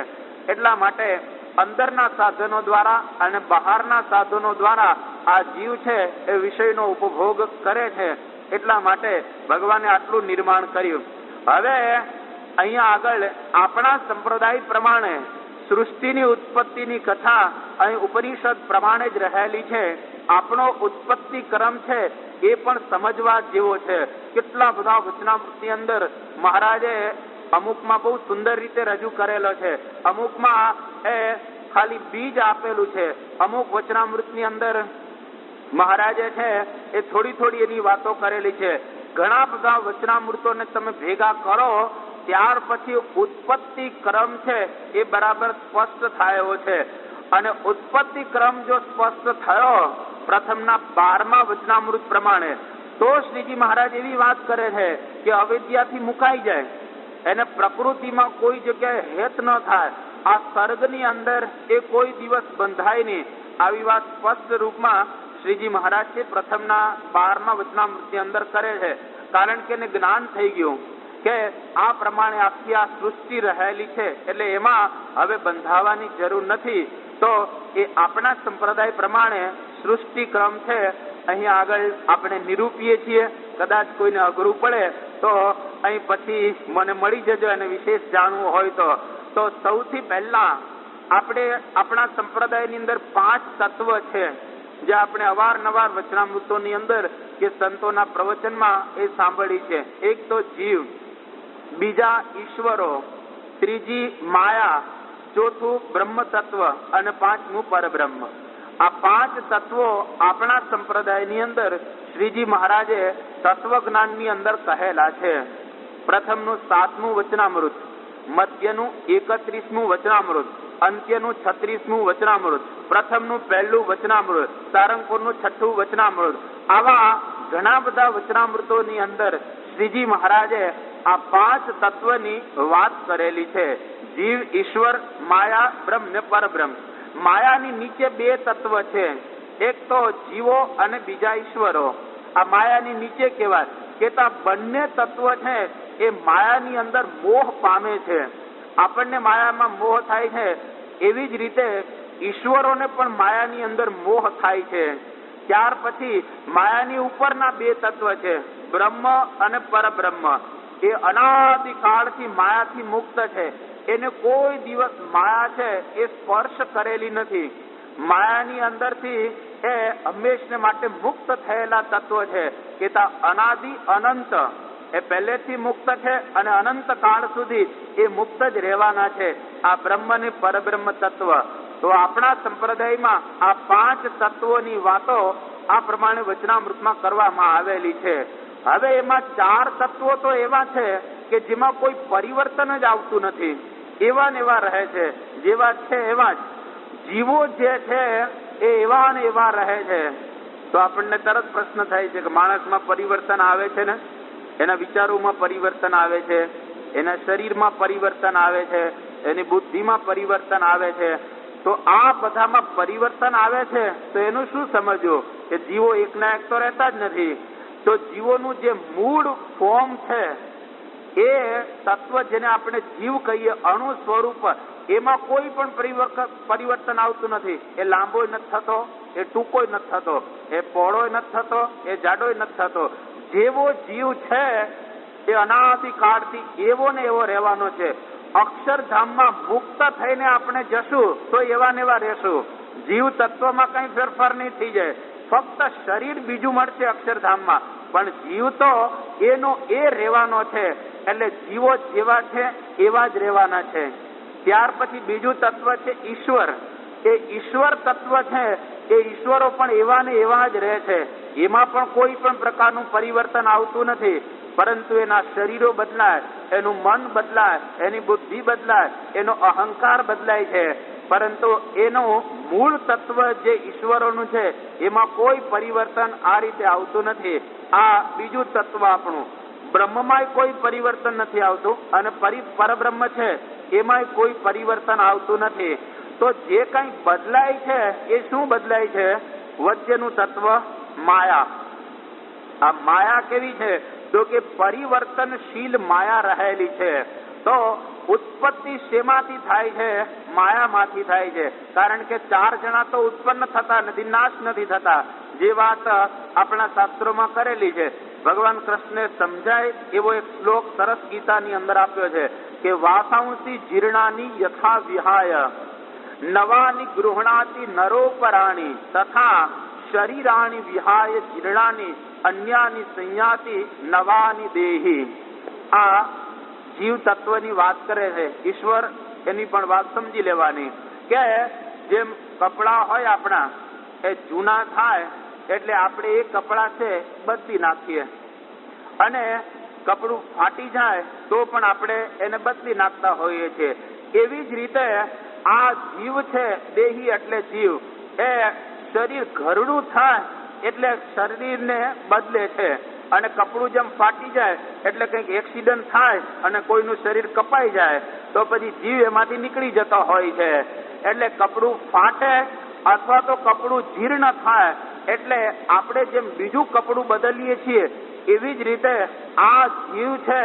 Speaker 1: એટલા માટે અંદરના સાધનો દ્વારા અને બહારના સાધનો દ્વારા આ જીવ છે એ વિષયનો ઉપભોગ કરે છે. એટલા માટે ભગવાને આટલું નિર્માણ કર્યું. હવે અહીંયા આગળ આપણા સંપ્રદાય પ્રમાણે સૃષ્ટિની ઉત્પત્તિની કથા અહીં ઉપનિષદ પ્રમાણે જ રહેલી છે. આપણો ઉત્પત્તિ ક્રમ છે એ પણ સમજવા જેવો છે. કેટલા બધા વચનામૃતની અંદર મહારાજે અમુકમાં બહુ સુંદર રીતે રજૂ કરેલો છે, અમુકમાં એ ખાલી બીજ આપેલું છે, અમુક વચનામૃતની અંદર મહારાજે છે એ થોડી થોડી એની વાતો કરેલી છે. ઘણા બધા વચનામૃતોને તમે ભેગા કરો ત્યાર પછી ઉત્પત્તિ ક્રમ છે એ બરાબર સ્પષ્ટ થયો છે. અને ઉત્પત્તિ ક્રમ જો સ્પષ્ટ થયો પ્રથમના 12મા વચનામૃત પ્રમાણે, તો શ્રીજી મહારાજ એવી વાત કરે છે કે અવિદ્યાથી મુકાઈ જાય, એને પ્રકૃતિમાં કોઈ જગ્યાએ હેત ન થાય, આ સર્ગની અંદર એ કોઈ દિવસ બંધાય નહીં, આવી વાત સ્પષ્ટ રૂપમાં શ્રીજી મહારાજ છે પ્રથમના 12મા વચનામૃતની અંદર કરે છે. કારણ કે એને જ્ઞાન થઈ ગયું કે આ પ્રમાણે આખી આ સૃષ્ટિ રહેલી છે, એટલે એમાં હવે બંધાવાની જરૂર નથી. તો એ આપણા સંપ્રદાય પ્રમાણે સૃષ્ટિ ક્રમ છે અહીં આગળ આપણે નિરૂપીએ છીએ. કદાચ કોઈને અઘરું પડે તો અહીં પછી મને મળી જજો અને વિશેષ જાણવું હોય તો સૌથી પહેલા આપણે આપણા સંપ્રદાયની અંદર 5 તત્વ છે જે આપણે અવારનવાર વચનામૃતોની અંદર કે સંતોના પ્રવચનમાં એ સાંભળી છે. એક તો જીવ, બીજા ઈશ્વરો, ત્રીજી માયા, ચોથું બ્રહ્મ તત્વ અને 5મું પરબ્રહ્મ. આ 5 તત્વો આપણા સંપ્રદાયની અંદર શ્રીજી મહારાજે તત્વજ્ઞાનની અંદર કહેલા છે. પ્રથમનું 7મું વચનામૃત, મધ્યનું 31મું વચનામૃત, અંત્યનું 36મું વચનામૃત, પ્રથમનું 1લું વચનામૃત, સારંગપુરનું 6ઠું વચનામૃત. આવા ઘણા બધા વચનામૃતોની અંદર શ્રીજી મહારાજે આ 5 તત્વની વાત કરેલી છે. જીવ, ઈશ્વર, માયા, બ્રહ્મ ને પરબ્રહ્મ. માયાની નીચે 2 તત્વ છે, એક તો જીવો અને બીજા ઈશ્વરો. આ માયાની નીચે કહેવાય કે આ બંને તત્વ છે એ માયાની અંદર મોહ પામે છે. આપણને માયામાં મોહ થાય છે એવી જ રીતે ઈશ્વરોને પણ માયાની અંદર મોહ થાય છે. ત્યાર પછી માયાની ઉપરના 2 તત્વ છે, બ્રહ્મ અને પરબ્રહ્મ. એ અનાદિકાળથી માયાથી મુક્ત છે, એને કોઈ દિવસ માયા છે એ સ્પર્શ કરેલી નથી. માયાની અંદરથી એ હંમેશને માટે મુક્ત થયેલા તત્વ છે કે તા અનાદિ અનંત એ પહેલેથી મુક્ત છે અને અનંત કાળ સુધી એ મુક્ત જ રહેવાના છે, આ બ્રહ્મની પરબ્રહ્મ તત્વ. તો આપણા સંપ્રદાયમાં આ 5 તત્વોની વાતો આ પ્રમાણે વચનામૃતમાં કરવામાં આવેલી છે. હવે એમાં 4 તત્વો તો એવા છે કે જેમાં કોઈ પરિવર્તન જ આવતું નથી, એવા ને એવા રહે છે, જેવા છે એવા જ. જીવો જે છે એ એવા ને એવા રહે છે. તો આપણને તરત પ્રશ્ન થાય છે કે માણસમાં પરિવર્તન આવે છે ને, એના વિચારોમાં પરિવર્તન આવે છે, એના શરીરમાં પરિવર્તન આવે છે, એની બુદ્ધિમાં પરિવર્તન આવે છે. તો આ બધામાં પરિવર્તન આવે છે તો એનું શું સમજવું કે જીવો એકના એક તો રહેતા જ નથી. તો જીવોનું જે મૂળ ફોર્મ છે એ તત્વ જેને આપણે જીવ કહીએ, અણુ સ્વરૂપ, એમાં કોઈ પણ પરિવર્તન આવતું નથી. એ લાંબો નથી થતો, એ ટૂંકો નથી થતો, એ પહોળો નથી થતો, એ જાડો નથી થતો. જેવો જીવ છે એ અનાદિકાળથી એવો ને એવો રહેવાનો છે. અક્ષરધામમાં મુક્ત થઈને આપણે જશું તો એવા ને એવા રહેશું. જીવ તત્વમાં કઈ ફેરફાર નહીં થઈ જાય, ફક્ત શરીર બીજું મળશે અક્ષરધામમાં, પણ જીવ તો એનો એ રહેવાનો છે. એટલે જીવો જેવા છે એવા જ રહેવાના છે. ત્યાર પછી બીજું તત્વ છે ઈશ્વર. એ ઈશ્વર તત્વ છે એ ઈશ્વરો પણ એવા ને એવા જ રહે છે. એમાં પણ કોઈ પણ પ્રકારનું પરિવર્તન આવતું નથી, પરંતુ એના શરીરો બદલાય, એનું મન બદલાય, એની બુદ્ધિ બદલાય, એનો અહંકાર બદલાય છે, પરંતુ એનું મૂળ તત્વ જે ઈશ્વરોનું છે એમાં કોઈ પરિવર્તન આ રીતે આવતું નથી. આ બીજું તત્વ આપણું. બ્રહ્મમાં કોઈ પરિવર્તન નથી આવતું અને પરબ્રહ્મ છે એમાં કોઈ પરિવર્તન આવતું નથી. તો જે કઈ બદલાય છે એ શું બદલાય છે? વચ્ચેનું તત્વ માયા. આ માયા કેવી છે? તો કે પરિવર્તનશીલ માયા રહેલી છે. તો ઉત્પત્તિ શેમાંથી થાય છે? માયામાંથી થાય છે. કારણ કે 4 જણા તો ઉત્પન્ન થતા નથી, નાશ નથી થતા, જે વાત આપણા શાસ્ત્રોમાં કરેલી છે. ભગવાન કૃષ્ણે સમજાય એવો એક શ્લોક સરસ ગીતાની અંદર આપ્યો છે કે વાસાંસી જીર્ણાની યથા વિહાય નવાની ગૃહણાતિ નરોપરાણી તથા શરીરાણી વિહાય જીર્ણાની અન્યાની સંયાતિ નવાની દેહી. આ જીવ તત્વની વાત કરે છે. ઈશ્વર એની પણ વાત સમજી લેવાની કે જેમ કપડા હોય આપણા એ જૂના થાય એટલે આપણે એ કપડા છે બદલી નાખીએ, અને કપડું ફાટી જાય તો પણ આપણે એને બદલી નાખતા હોઈએ છીએ. એવી જ રીતે આ જીવ છે, દેહી એટલે જીવ, એ શરીર ઘરડું થાય એટલે શરીરને બદલે છે, અને કપડું જેમ ફાટી જાય એટલે કંઈક એક્સિડન્ટ થાય અને કોઈનું શરીર કપાઈ જાય તો પછી જીવ એમાંથી નીકળી જતો હોય છે. એટલે કપડું ફાટે અથવા તો કપડું જીર્ણ થાય એટલે આપણે જેમ બીજું કપડું બદલીએ છીએ એવી જ રીતે આ જીવ છે,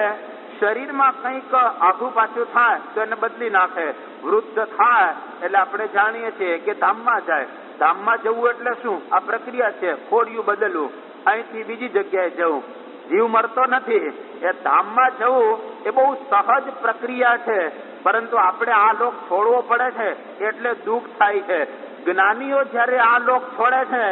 Speaker 1: શરીરમાં કંઈક આઘું પાછું થાય તો એને બદલી નાખે. વૃદ્ધ થાય એટલે આપણે જાણીએ છીએ કે ધામમાં જાય. ધામમાં જવું એટલે શું? આ પ્રક્રિયા છે, ખોડિયું બદલવું, અહીંથી બીજી જગ્યાએ જવું. જીવ મરતો નથી. એ ધામમાં જવું એ બહુ સહજ પ્રક્રિયા છે, પરંતુ આપણે આ લોક છોડવો પડે છે એટલે દુઃખ થાય છે. જ્ઞાનીઓ જયારે આ લોક છોડે છે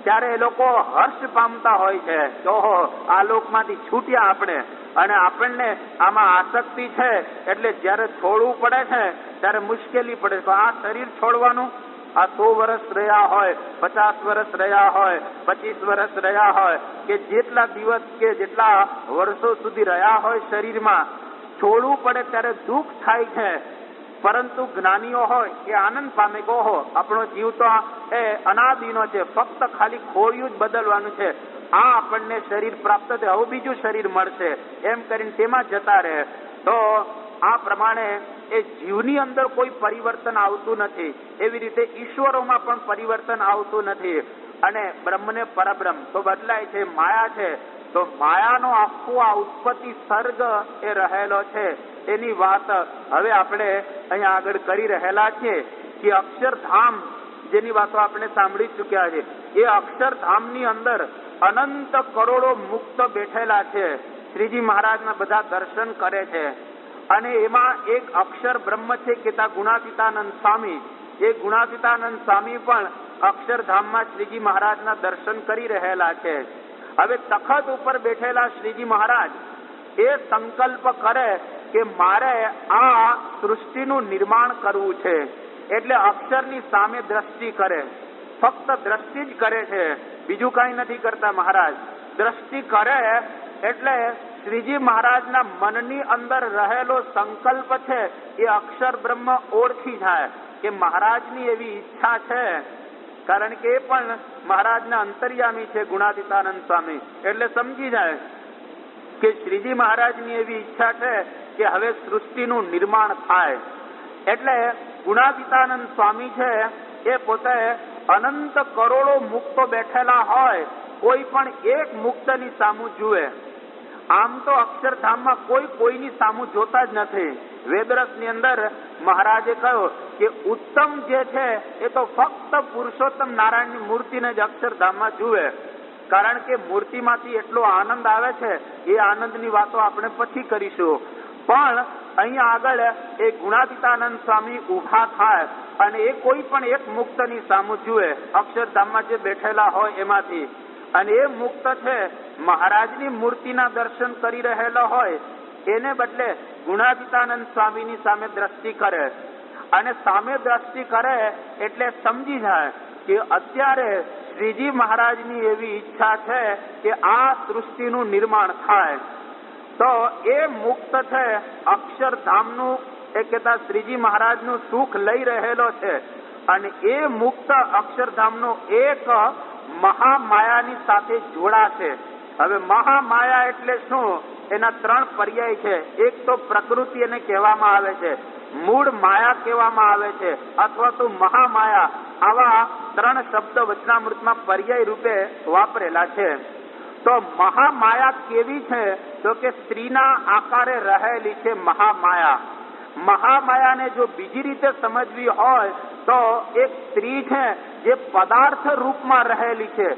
Speaker 1: ત્યારે એ લોકો હર્ષ પામતા હોય છે કે ઓહો, આ લોકમાંથી છૂટ્યા આપણે. અને આપણને આમાં આસક્તિ છે એટલે જયારે છોડવું પડે છે ત્યારે મુશ્કેલી પડે. તો આ શરીર છોડવાનું, આ 100 વર્ષ રહ્યા હોય, 50 વર્ષ રહ્યા હોય, 25 વર્ષ રહ્યા હોય, કે જેટલા દિવસ કે જેટલા વર્ષો સુધી રહ્યા હોય શરીરમાં, છોડવું પડે ત્યારે દુઃખ થાય છે. પરંતુ જ્ઞાનીઓ હોય એ આનંદ પામે કે ઓહો, આપણો જીવ તો એ અનાદિનો છે, ફક્ત ખાલી ખોડિયું જ બદલવાનું છે, આ આપણને શરીર પ્રાપ્ત થયું, હવે બીજું શરીર મળશે, એમ કરીને તેમાં જતા રહે. તો આ પ્રમાણે એ જીવની અંદર કોઈ પરિવર્તન આવતું નથી. એવી રીતે ઈશ્વરોમાં પણ પરિવર્તન આવતું નથી. અને બ્રહ્મ ને પરબ્રહ્મ તો બદલાય છે, માયા છે. તો માયાનો આખો આ ઉત્પત્તિ સર્ગ એ રહેલો છે એની વાત હવે આપણે અહીંયા આગળ કરી રહેલા છીએ કે અક્ષરધામ જેની વાતો આપણે સાંભળી ચૂક્યા છે. એ અક્ષરધામની અંદર અનંત કરોડો મુક્ત બેઠેલા છે. શ્રીજી મહારાજના બધા દર્શન કરે છે. અને એમાં એક અક્ષર બ્રહ્મ છે કેતા ગુણાતીતાનંદ સ્વામી. એ ગુણાતીતાનંદ સ્વામી પણ અક્ષરધામમાં શ્રીજી મહારાજના દર્શન કરી રહેલા છે. હવે તખત ઉપર બેઠેલા શ્રીજી મહારાજ એ સંકલ્પ કરે કે મારે આ સૃષ્ટિનું નિર્માણ કરવું છે, એટલે અક્ષરની સામે દ્રષ્ટિ કરે. ફક્ત દ્રષ્ટિ જ કરે છે, બીજું કઈ નથી કરતા મહારાજ. દ્રષ્ટિ કરે એટલે શ્રીજી મહારાજના મનની અંદર રહેલો સંકલ્પ છે એ અક્ષર બ્રહ્મ ઓળખી જાય કે મહારાજની એવી ઈચ્છા છે. કારણ કે એ પણ મહારાજના અંતર્યામી છે ગુણાતીતાનંદ સ્વામી, એટલે સમજી જાય કે શ્રીજી મહારાજની એવી ઈચ્છા છે કે હવે સૃષ્ટિનું નિર્માણ થાય. એટલે ગુણાતીતાનંદ સ્વામી છે એ પોતે અનંત કરોડો મુક્તો બેઠેલા હોય, કોઈ પણ એક મુક્તની સામું જુએ. આમ તો અક્ષરધામમાં કોઈની સામું જોતા જ નથી. વેદરસની અંદર મહારાજે કહ્યું કે ઉત્તમ જે છે એ તો ફક્ત પુરુષોત્તમ નારાયણની મૂર્તિને જ અક્ષરધામમાં જુએ. કારણ કે મૂર્તિમાંથી એટલો આનંદ આવે છે, એ આનંદની વાતો આપણે પછી કરીશું. પણ અહીંયા આગળ એ ગુણાતીતાનંદ સ્વામી ઉભા થાય અને એ કોઈ પણ એક મુક્તની સામું જુએ, અક્ષરધામમાં જે બેઠેલા હોય એમાંથી. અને એ મુક્ત છે મહારાજની મૂર્તિના દર્શન કરી રહેલો હોય, એને બદલે ગુણાતીતાનંદ સ્વામીની સામે દ્રષ્ટિ કરે. અને સામે દ્રષ્ટિ કરે એટલે સમજી જાય કે અત્યારે શ્રીજી મહારાજની એવી ઈચ્છા છે કે આ સૃષ્ટિનું નિર્માણ થાય. તો એ મુક્ત છે અક્ષરધામનું, એ કહેતા શ્રીજી મહારાજનું સુખ લઈ રહેલો છે. અને એ મુક્ત અક્ષરધામનો એક મહામાયાની સાથે જોડાશે. હવે મહામાયા એટલે શું? એના ત્રણ પર્યાય છે. એક તો પ્રકૃતિ એને કહેવામાં આવે છે, મૂળ માયા કહેવામાં આવે છે, અથવા તો મહામાયા. આવા ત્રણ શબ્દ વચનામૃતમાં પર્યાય રૂપે વાપરેલા છે. તો મહામાયા કેવી છે? તો કે સ્ત્રીના આકારે રહેલી છે મહામાયા. મહામાયાને જો બીજી રીતે સમજવી હોય તો એક સ્ત્રી છે જે પદાર્થ રૂપમાં રહેલી છે,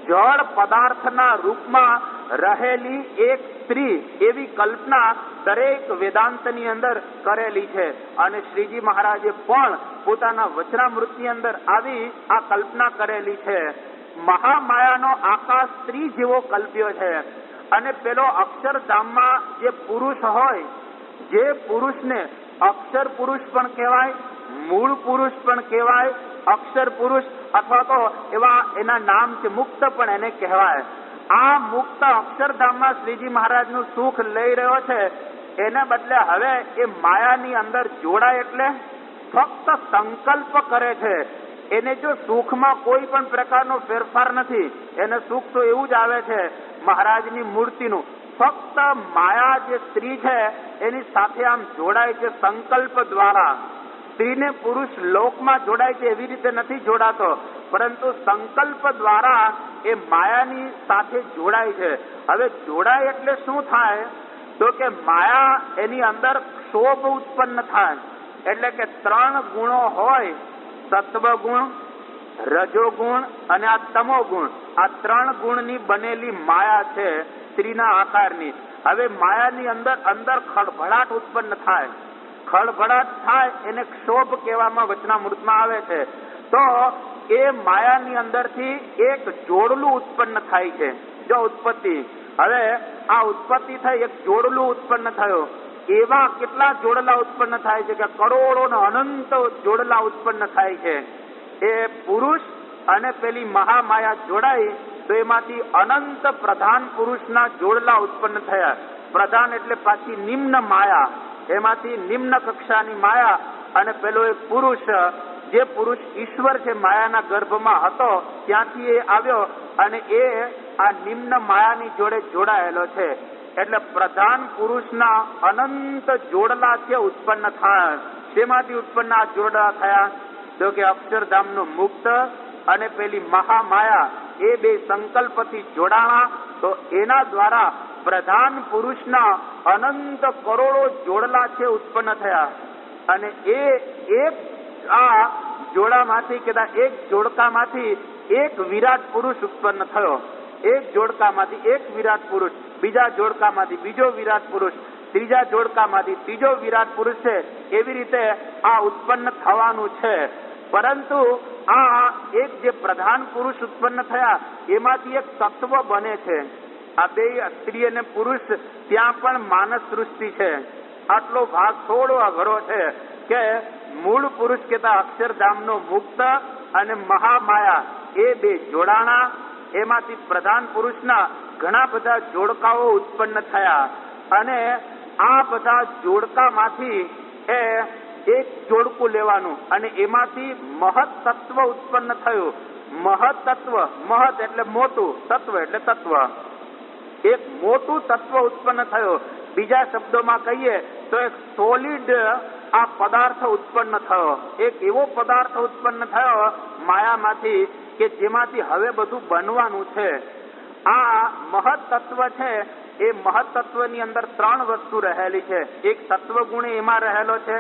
Speaker 1: જળ પદાર્થના રૂપમાં રહેલી એક સ્ત્રી, એવી કલ્પના દરેક વેદાંતની અંદર કરેલી છે. અને શ્રીજી મહારાજે પણ પોતાના વચનામૃતની અંદર આવી આ કલ્પના કરેલી છે. મહામાયાનો આકાર સ્ત્રી જેવો કલ્પ્યો છે. અને પેલો અક્ષરધામમાં જે પુરુષ હોય, જે પુરુષને અક્ષર પુરુષ પણ કહેવાય, મૂળ પુરુષ પણ કહેવાય, અક્ષર પુરુષ અથવા તો એવા એના નામ છે મુક્ત પણ એને કહેવાય. આ મુક્ત અક્ષરધામમાં શ્રીજી મહારાજનું સુખ લઈ રહ્યો છે. એને બદલે હવે એ માયાની અંદર જોડાય એટલે ફક્ત સંકલ્પ કરે છે. એને જો સુખમાં કોઈ પણ પ્રકારનો ફેરફાર નથી, એને સુખ તો એવું જ આવે છે મહારાજની મૂર્તિનું. ફક્ત માયા જે સ્ત્રી છે એની સાથે આમ જોડાય છે સંકલ્પ દ્વારા. સ્ત્રીને પુરુષ લોકમાં જોડાય છે એવી રીતે નથી જોડાતો, પરંતુ સંકલ્પ દ્વારા એ માયાની સાથે જોડાય છે. હવે જોડાય એટલે શું થાય? તો કે માયા એની અંદર ક્ષોભ ઉત્પન્ન થાય. એટલે કે ત્રણ ગુણો હોય, સત્વગુણ, રજોગુણ અને આ તમોગુણ. આ ત્રણ ગુણની બનેલી માયા છે સ્ત્રીના આકારની. હવે માયાની અંદર ખળભળાટ ઉત્પન્ન થાય. ખળભળાટ થાય એને ક્ષોભ કહેવામાં વચનામૃતમાં આવે છે. તો એ માયાની અંદરથી એક જોડલું ઉત્પન્ન થાય છે. જો ઉત્પત્તિ, હવે આ ઉત્પત્તિ થઈ, એક જોડલું ઉત્પન્ન થયો. એવા કેટલા જોડલા ઉત્પન્ન થાય છે કે કરોડો ને અનંત જોડલા ઉત્પન્ન થાય છે. એ પુરુષ અને પેલી મહામાયા જોડાઈ તો એમાંથી અનંત પ્રધાન પુરુષના જોડલા ઉત્પન્ન થયા. પ્રધાન એટલે પાછી નિમ્ન માયા, એમાંથી નિમ્ન કક્ષાની માયા. અને પેલો એક પુરુષ, જે પુરુષ ઈશ્વર છે, માયાના ગર્ભમાં હતો, ત્યાંથી એ આવ્યો અને એ આ નિમ્ન માયાની જોડે જોડાયેલો છે. એટલે પ્રધાન પુરુષના અનંત જોડલા છે ઉત્પન્ન થયા. શેમાંથી ઉત્પન્ન આ જોડલા થયા? તો કે અક્ષરધામનું મુક્ત અને પેલી મહામાયા, એ બે સંકલ્પથી જોડાણા. તો એના દ્વારા પ્રધાન પુરુષના અનંત કરોડો જોડલા છે ઉત્પન્ન થયા. અને એ એક આ જોડામાંથી કદાચ એક જોડકામાંથી એક વિરાટ પુરુષ ઉત્પન્ન થયો. એક જોડકામાંથી એક વિરાટ પુરુષ, બીજા જોડકામાંથી બીજો વિરાટ પુરુષ, ત્રીજા જોડકામાંથી ત્રીજો વિરાટ પુરુષ છે. એવી રીતે આ ઉત્પન્ન થવાનું છે. પરંતુ આ એક જે પ્રધાન પુરુષ ઉત્પન્ન થયા એમાંથી એક તત્વ બને છે. આ બે સ્ત્રી અને પુરુષ ત્યાં પણ માનસ સૃષ્ટિ છે. આટલો ભાગ થોડો અઘરો છે કે મૂળ પુરુષ કહેતા અક્ષરધામનો મુક્ત અને મહામાયા એ બે જોડાણા, એમાંથી પ્રધાન પુરુષના ઘણા બધા જોડકાઓ ઉત્પન્ન થયા અને આ બધા જોડકામાંથી એક જોડકું લેવાનું અને એમાંથી મહત તત્વ ઉત્પન્ન થયું. મહત તત્વ, મહત એટલે મોટું, તત્વ એટલે તત્વ, એક મોટું તત્વ ઉત્પન્ન થયો. બીજા શબ્દોમાં કહીએ તો એક સોલિડ આ પદાર્થ ઉત્પન્ન થયો. એક એવો પદાર્થ ઉત્પન્ન થયો માયામાંથી કે જેમાંથી હવે બધું બનવાનું છે. આ મહત તત્વ છે એ મહત તત્વની અંદર ત્રણ વસ્તુ રહેલી છે. એક સત્વ ગુણ એમાં રહેલો છે,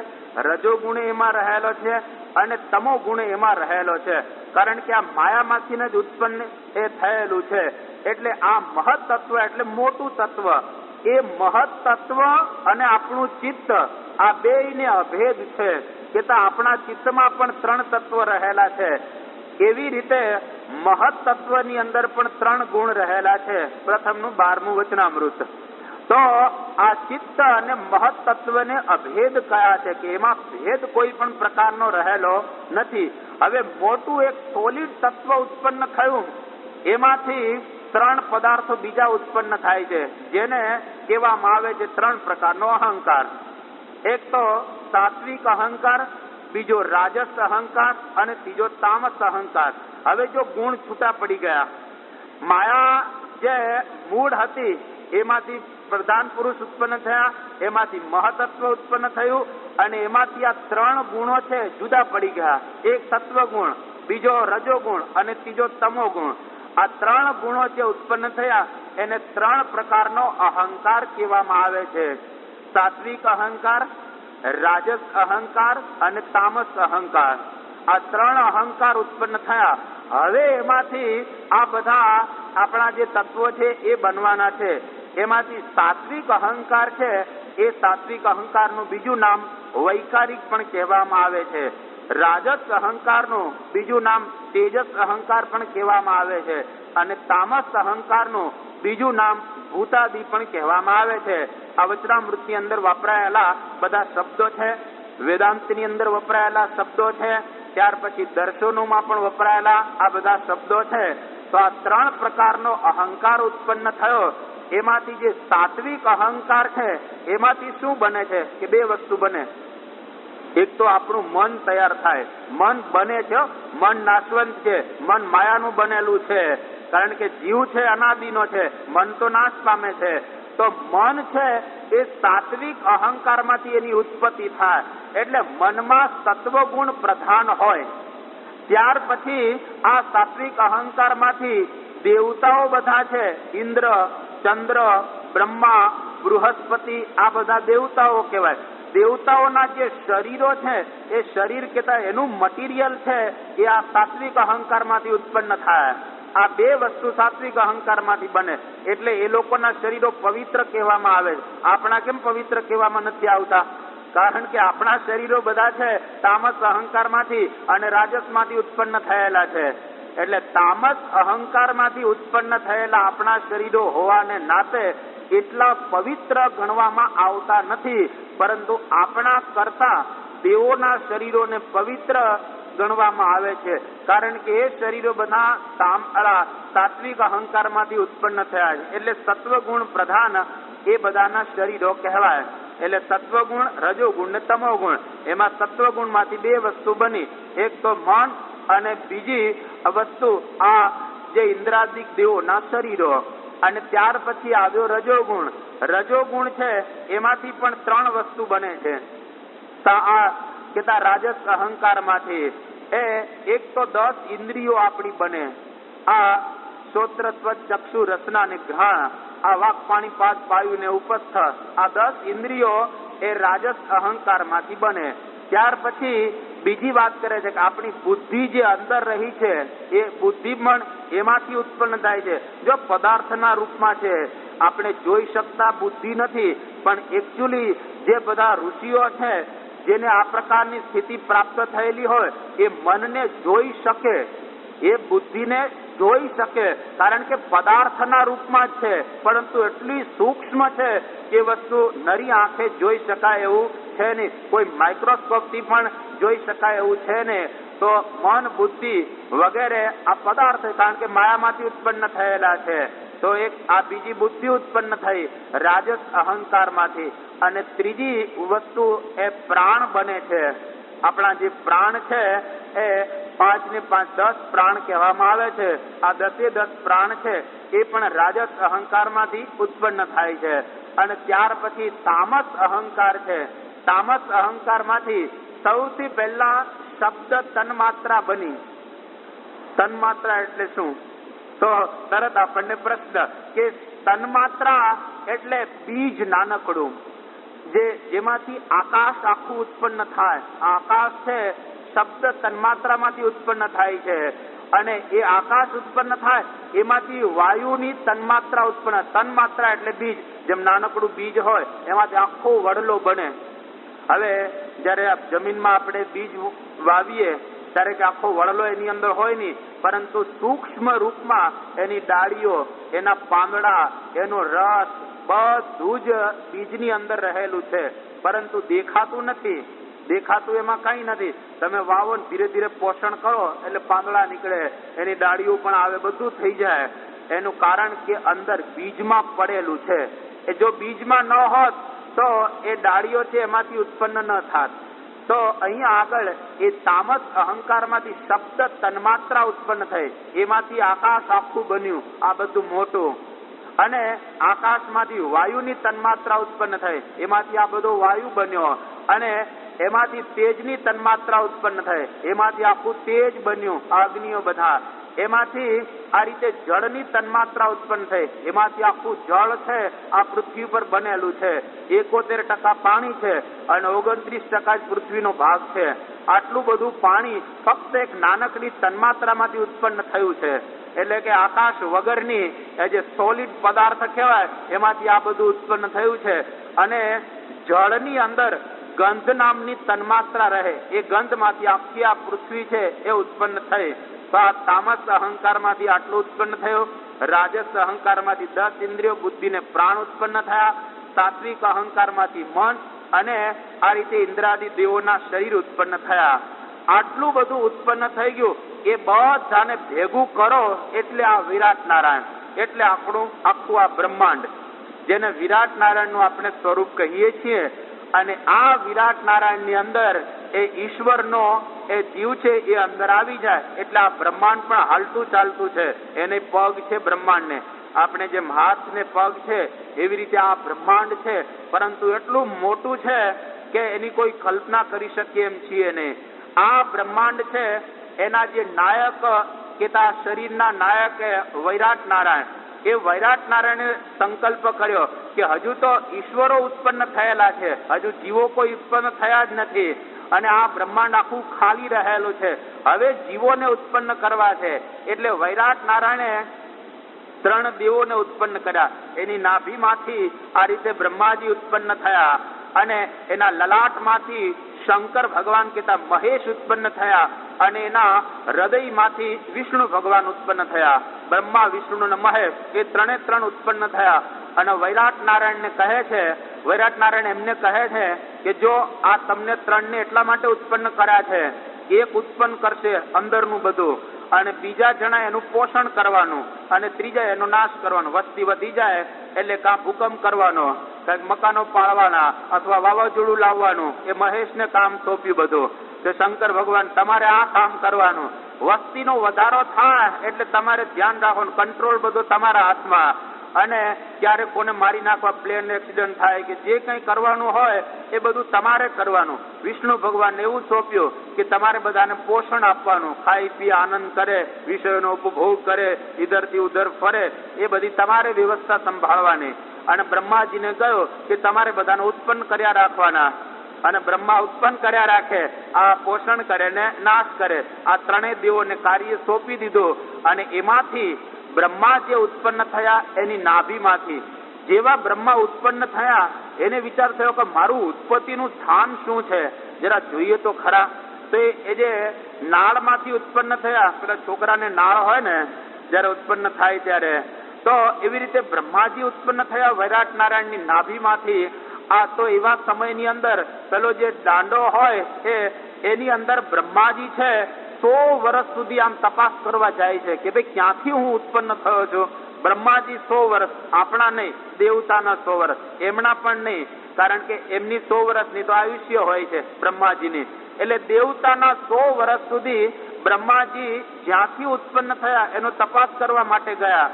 Speaker 1: રજો ગુણ એમાં રહેલો છે અને તમો ગુણ એમાં રહેલો છે. કારણ કે આ માયામાંથી જ ઉત્પન્ન એ થયેલું છે. એટલે આ મહત તત્વ એટલે મોટું તત્વ. એ મહત તત્વ અને આપણું ચિત્ત આ બેયને અભેદ છે કે આપણા ચિત્તમાં પણ ત્રણ તત્વ રહેલા છે. એવી રીતે મહત તત્વની અંદર પણ ત્રણ ગુણ રહેલા છે. પ્રથમનું 12મું વચનામૃત. તો આ ચિત્ત અને મહત તત્વને અભેદ કયા છે કે એમાં ભેદ કોઈ પણ પ્રકારનો રહેલો નથી. હવે મોટું એક સોલિડ તત્વ ઉત્પન્ન થયું, એમાંથી ત્રણ પદાર્થો બીજા ઉત્પન્ન થાય છે જેને કહેવામાં આવે છે ત્રણ પ્રકારનો અહંકાર. એક તો સાત્વિક અહંકાર, બીજો રાજસ અહંકાર અને ત્રીજો તામસ અહંકાર. હવે જો ગુણ છૂટા પડી ગયા, માયા જે મૂળ હતી એમાંથી પ્રધાન પુરુષ ઉત્પન્ન થયા, એમાંથી મહતત્વ ઉત્પન્ન થયું અને એમાંથી આ ત્રણ ગુણો છે જુદા પડી ગયા. એક સત્વ ગુણ, બીજો રજો ગુણ અને ત્રીજો તમો ગુણ. આ ત્રણ ગુણો જે ઉત્પન્ન થયા એને ત્રણ પ્રકારનો અહંકાર કહેવામાં આવે છે. સાત્વિક અહંકાર, રાજસ અહંકાર અને તામસ અહંકાર. આ ત્રણ અહંકાર ઉત્પન્ન થયા. હવે એમાંથી આ બધા આપણા જે તત્વો છે એ બનવાના છે. એમાંથી સાત્વિક અહંકાર છે એ સાત્વિક અહંકારનું બીજું નામ વૈકારિક પણ કહેવામાં આવે છે. રાજસ અહંકારનું બીજું નામ તેજસ અહંકાર પણ કહેવામાં આવે છે અને તામસ અહંકારનું બીજું નામ ભૂતાદિ પણ કહેવામાં આવે છે. આ વચનામૃતની અંદર વપરાયેલા બધા શબ્દો છે, વેદાંતની અંદર વપરાયેલા શબ્દો છે, ત્યાર પછી દર્શનોમાં પણ વપરાયેલા આ બધા શબ્દો છે. તો આ ત્રણ પ્રકારનો અહંકાર ઉત્પન્ન થયો. એમાંથી જે સાત્વિક અહંકાર છે એમાંથી શું બને છે કે બે વસ્તુ બને. એક તો આપણું મન તૈયાર થાય. મન બને છે, મન નાશવંત છે, મન માયાનું બનેલું છે. કારણ કે જીવ છે અનાદિનો છે, મન તો નાશ પામે છે. તો મન છે એ સાત્વિક અહંકારમાંથી એની ઉત્પત્તિ થાય. એટલે મનમાં સત્વગુણ પ્રધાન હોય. ત્યાર પછી આ સાત્વિક અહંકારમાંથી દેવતાઓ બધા છે, ઇન્દ્ર, ચંદ્ર, બ્રહ્મા, બૃહસ્પતિ, આ બધા દેવતાઓ કહેવાય. દેવતાઓના જે શરીરો છે એ શરીર કહેતા એનું મટીરિયલ છે એ આ સાત્વિક અહંકારમાંથી ઉત્પન્ન થાય. આ બે વસ્તુ સાત્વિક અહંકારમાંથી બને. એટલે એ લોકોના શરીરો પવિત્ર કહેવામાં આવે. આપણા કેમ પવિત્ર કહેવામાં નથી આવતા? કારણ કે આપણા શરીરો બધા છે તામસ અહંકારમાંથી અને રાજસમાંથી ઉત્પન્ન થયેલા છે. એટલે તામસ અહંકારમાંથી ઉત્પન્ન થયેલા આપણા શરીરો હોવાને નાતે એટલા પવિત્ર ગણવામાં આવતા નથી. પરંતુ આપણા કરતા દેવોના શરીરોને પવિત્ર ગણવામાં આવે છે. કારણ કે એ શરીરો બધા સાત્વિક અહંકારમાંથી ઉત્પન્ન થયા છે. એટલે સત્વગુણ પ્રધાન એ બધાના શરીરો કહેવાય. એટલે સત્વગુણ, રજોગુણ ને તમોગુણ. એમાં સત્વગુણમાંથી બે વસ્તુ બની. એક તો મન અને બીજી વસ્તુ આ જે ઇન્દ્રાદિક દેવોના શરીરો. અને ત્યાર પછી આવ્યો રજોગુણ. રજોગુણ છે એમાંથી પણ ત્રણ વસ્તુ બને છે. કેતા રાજસ અહંકારમાંથી એક તો 10 ઇન્દ્રિયો આપણી બને. આ શ્રોત્ર, ત્વચ, ચક્ષુ, રસના અને ઘ્રાણ, આ વાક, પાણી, પાદ, વાયુ ને ઉપસ્થ, આ 10 ઇન્દ્રિયો એ રાજસ અહંકારમાંથી બને. ત્યાર પછી બીજી વાત કરે છે કે આપણી બુદ્ધિ જે અંદર રહી છે એ બુદ્ધિ પણ એમાંથી ઉત્પન્ન થાય છે. જો પદાર્થના રૂપમાં છે, આપણે જોઈ શકતા બુદ્ધિ નથી, પણ એકચ્યુઅલી જે બધા ઋષિઓ છે જેને આ પ્રકારની સ્થિતિ પ્રાપ્ત થયેલી હોય એ મનને જોઈ શકે, એ બુદ્ધિને જોઈ શકે, કારણ કે પદાર્થના રૂપમાં જ છે, પરંતુ એટલી સૂક્ષ્મ છે કે વસ્તુ નરી આંખે જોઈ શકાય એવું છે નહીં, કોઈ માઇક્રોસ્કોપથી પણ જોઈ શકાય એવું છે નહીં. તો મન, બુદ્ધિ વગેરે આ પદાર્થ, કારણ કે માયામાંથી ઉત્પન્ન થયેલા છે. તો એક આ બીજી બુદ્ધિ ઉત્પન્ન થઈ રાજસ અહંકારમાંથી, અને ત્રીજી વસ્તુ એ પ્રાણ બને છે. આપણા જે પ્રાણ છે એ 5 ને 5 10 પ્રાણ કહેવામાં આવે છે. આ 10 પ્રાણ છે એ પણ રાજસ અહંકારમાંથી ઉત્પન્ન થાય છે. અને ત્યાર પછી તામસ અહંકાર છે. તામસ અહંકારમાંથી સૌથી પહેલા શબ્દ તન્માત્રા બની. તન્માત્રા એટલે શું? તો તરત આપણને પ્રશ્ન કે તન્માત્રા એટલે બીજ નાનકડું, જેમાંથી આકાશ આખું ઉત્પન્ન થાય. આકાશ છે શબ્દ તન્માત્રામાંથી ઉત્પન્ન થાય છે. અને એ આકાશ ઉત્પન્ન થાય એમાંથી વાયુની તન્માત્રા ઉત્પન્ન. તન્માત્રા એટલે બીજ. જેમ નાનકડું બીજ હોય એમાંથી આખો વડલો બને. હવે જયારે જમીનમાં આપણે બીજ વાવીએ ત્યારે કે આખો વડલો એની અંદર હોય નહીં, પરંતુ સૂક્ષ્મ રૂપમાં એની ડાળીઓ, એના પાંદડા, એનો રસ બધું જ બીજની અંદર રહેલું છે, પરંતુ દેખાતું નથી. દેખાતું એમાં કઈ નથી. તમે વાવો ને ધીરે ધીરે પોષણ કરો એટલે પાંદડા નીકળે, એની ડાળીઓ પણ આવે, બધું થઈ જાય. એનું કારણ કે અંદર બીજમાં પડેલું છે. એ જો બીજમાં ન હોત તો એ ડાળીઓ છે એમાંથી ઉત્પન્ન ન થાત. તો અહીંયા આગળ એ તામસ અહંકારમાંથી શબ્દ તન્માત્રા ઉત્પન્ન થઈ, એમાંથી આકાશ આખું બન્યું, આ બધું મોટું. અને આકાશમાંથી વાયુની તન્માત્રા ઉત્પન્ન થઈ, એમાંથી આ બધો વાયુ બન્યો. અને એમાંથી તેજની તન્માત્રા ઉત્પન્ન થઈ, એમાંથી આખું તેજ બન્યું, અગ્નિઓ બધા. એમાંથી આ રીતે જળની તન્માત્રા ઉત્પન્ન થઈ, એમાંથી આખું જળ છે આ પૃથ્વી પર બનેલું છે. 71% પાણી છે અને 29% જ પૃથ્વીનો ભાગ છે. આટલું બધું પાણી ફક્ત એક નાનકડી તન્માત્રામાંથી ઉત્પન્ન થયું છે. એટલે કે આકાશ વગરની જે સોલિડ પદાર્થ કહેવાય એમાંથી આ બધું ઉત્પન્ન થયું છે. અને જળની અંદર ગંધ નામની તન્માત્રા રહે, એ ગંધમાંથી આખી આ પૃથ્વી છે એ ઉત્પન્ન થઈ. તો આ તામસ અહંકારમાંથી આટલું ઉત્પન્ન થયું. રાજસ અહંકારમાંથી 10 ઇન્દ્રિયો, બુદ્ધિ ને પ્રાણ ઉત્પન્ન થયા. સાત્વિક અહંકારમાંથી મન, અને આ રીતે ઇન્દ્રાદિ દેવોના શરીર ઉત્પન્ન થયા. આટલું બધું ઉત્પન્ન થઈ ગયું. એ બધાને ભેગું કરો એટલે આ વિરાટ નારાયણ, એટલે આખું આ બ્રહ્માંડ, જેને વિરાટ નારાયણનું આપણે સ્વરૂપ કહીએ છીએ. અને આ વિરાટ નારાયણની અંદર એ ઈશ્વરનો એ જીવ છે એ અંદર આવી જાય એટલે આ બ્રહ્માંડ પણ હાલતું ચાલતું છે. એને પગ છે બ્રહ્માંડને. આપણે જેમ હાથ ને પગ છે એવી રીતે આ બ્રહ્માંડ છે, પરંતુ એટલું મોટું છે કે એની કોઈ કલ્પના કરી શકીએ એમ છીએ નહીં. આ બ્રહ્માંડ છે એના જે નાયક કે આ શરીરના નાયક વૈરાટ નારાયણ, એ વૈરાટ નારાયણે સંકલ્પ કર્યો કે હજુ તો ઈશ્વરો ઉત્પન્ન થયેલા છે, હજુ જીવો કોઈ ઉત્પન્ન થયા જ નથી. અને આ બ્રહ્માંડ આખું ખાલી રહેલું છે, હવે જીવોને ઉત્પન્ન કરવા છે. એટલે વૈરાટ નારાયણે 3 દેવોને ઉત્પન્ન કર્યા. એની નાભીમાંથી આ રીતે બ્રહ્માજી ઉત્પન્ન થયા. અને એના લલાટમાંથી શંકર ભગવાન કહેતા મહેશ ઉત્પન્ન થયા. અને એના હૃદયમાંથી વિષ્ણુ ભગવાન ઉત્પન્ન થયા. બ્રહ્મા, વિષ્ણુ અને મહેશ એ 3 ઉત્પન્ન થયા. અને વૈરાટ નારાયણને કહે છે, વૈરાટ નારાયણ એમને કહે છે કે જો આ તમને 3 ને એટલા માટે ઉત્પન્ન કર્યા છે, એક ઉત્પન્ન કરશે અંદરનું બધું, અને બીજા જણા એનું પોષણ કરવાનું, અને ત્રીજા એનો નાશ કરવાનો. વસ્તી વધી જાય એટલે કાં ભૂકંપ કરવાનો, કાંઈક મકાનો પાડવાના, અથવા વાવાઝોડું લાવવાનું, એ મહેશને કામ સોંપ્યું બધું. તો શંકર ભગવાન તમારે આ કામ કરવાનું. વસ્તીનો વધારો થાય એટલે તમારે ધ્યાન રાખવાનું, કંટ્રોલ બધો તમારા હાથમાં. અને ક્યારે કોને મારી નાખવા, પ્લેન એક્સિડન્ટ થાય કે જે કંઈ કરવાનું હોય એ બધું તમારે કરવાનું. વિષ્ણુ ભગવાનને એવું સોંપ્યું કે તમારે બધાને પોષણ આપવાનું, ખાઈ પી આનંદ કરે, વિષયોનો ઉપભોગ કરે, ઇધરથી ઉધર ફરે, એ બધી તમારે વ્યવસ્થા સંભાળવાની. અને બ્રહ્માજીને કહ્યું કે તમારે બધાને ઉત્પન્ન કર્યા રાખવાના. અને બ્રહ્મા ઉત્પન્ન કર્યા રાખે, આ પોષણ કરે ને નાશ કરે. આ 3 દેવોને કાર્ય સોંપી દીધું. અને એમાંથી બ્રહ્મા જે ઉત્પન્ન થયા એની નાભીમાંથી, જેવા બ્રહ્મા ઉત્પન્ન થયા એને વિચાર થયો કે મારું ઉત્પત્તિનું સ્થાન શું છે, જરા જોઈએ તો ખરા. તો એ જે નાળમાંથી ઉત્પન્ન થયા, પેલા છોકરાને નાળ હોય ને જ્યારે ઉત્પન્ન થાય ત્યારે. તો એવી રીતે બ્રહ્માજી ઉત્પન્ન થયા વૈરાટ નારાયણની નાભીમાંથી. આ તો એવા સમયની અંદર પેલો જે દાંડો હોય એની અંદર બ્રહ્માજી છે 100 વર્ષ સુધી આમ તપાસ કરવા જાય છે કે ભાઈ ક્યાંથી હું ઉત્પન્ન થયો છું. બ્રહ્માજી 100 વર્ષ, આપણા નહીં, દેવતાના 100 વર્ષ, એમના પણ નહીં, કારણ કે એમની 100 વર્ષની તો આયુષ્ય હોય છે બ્રહ્માજીની. એટલે દેવતાના 100 વર્ષ સુધી બ્રહ્માજી જ્યાંથી ઉત્પન્ન થયા એનો તપાસ કરવા માટે ગયા.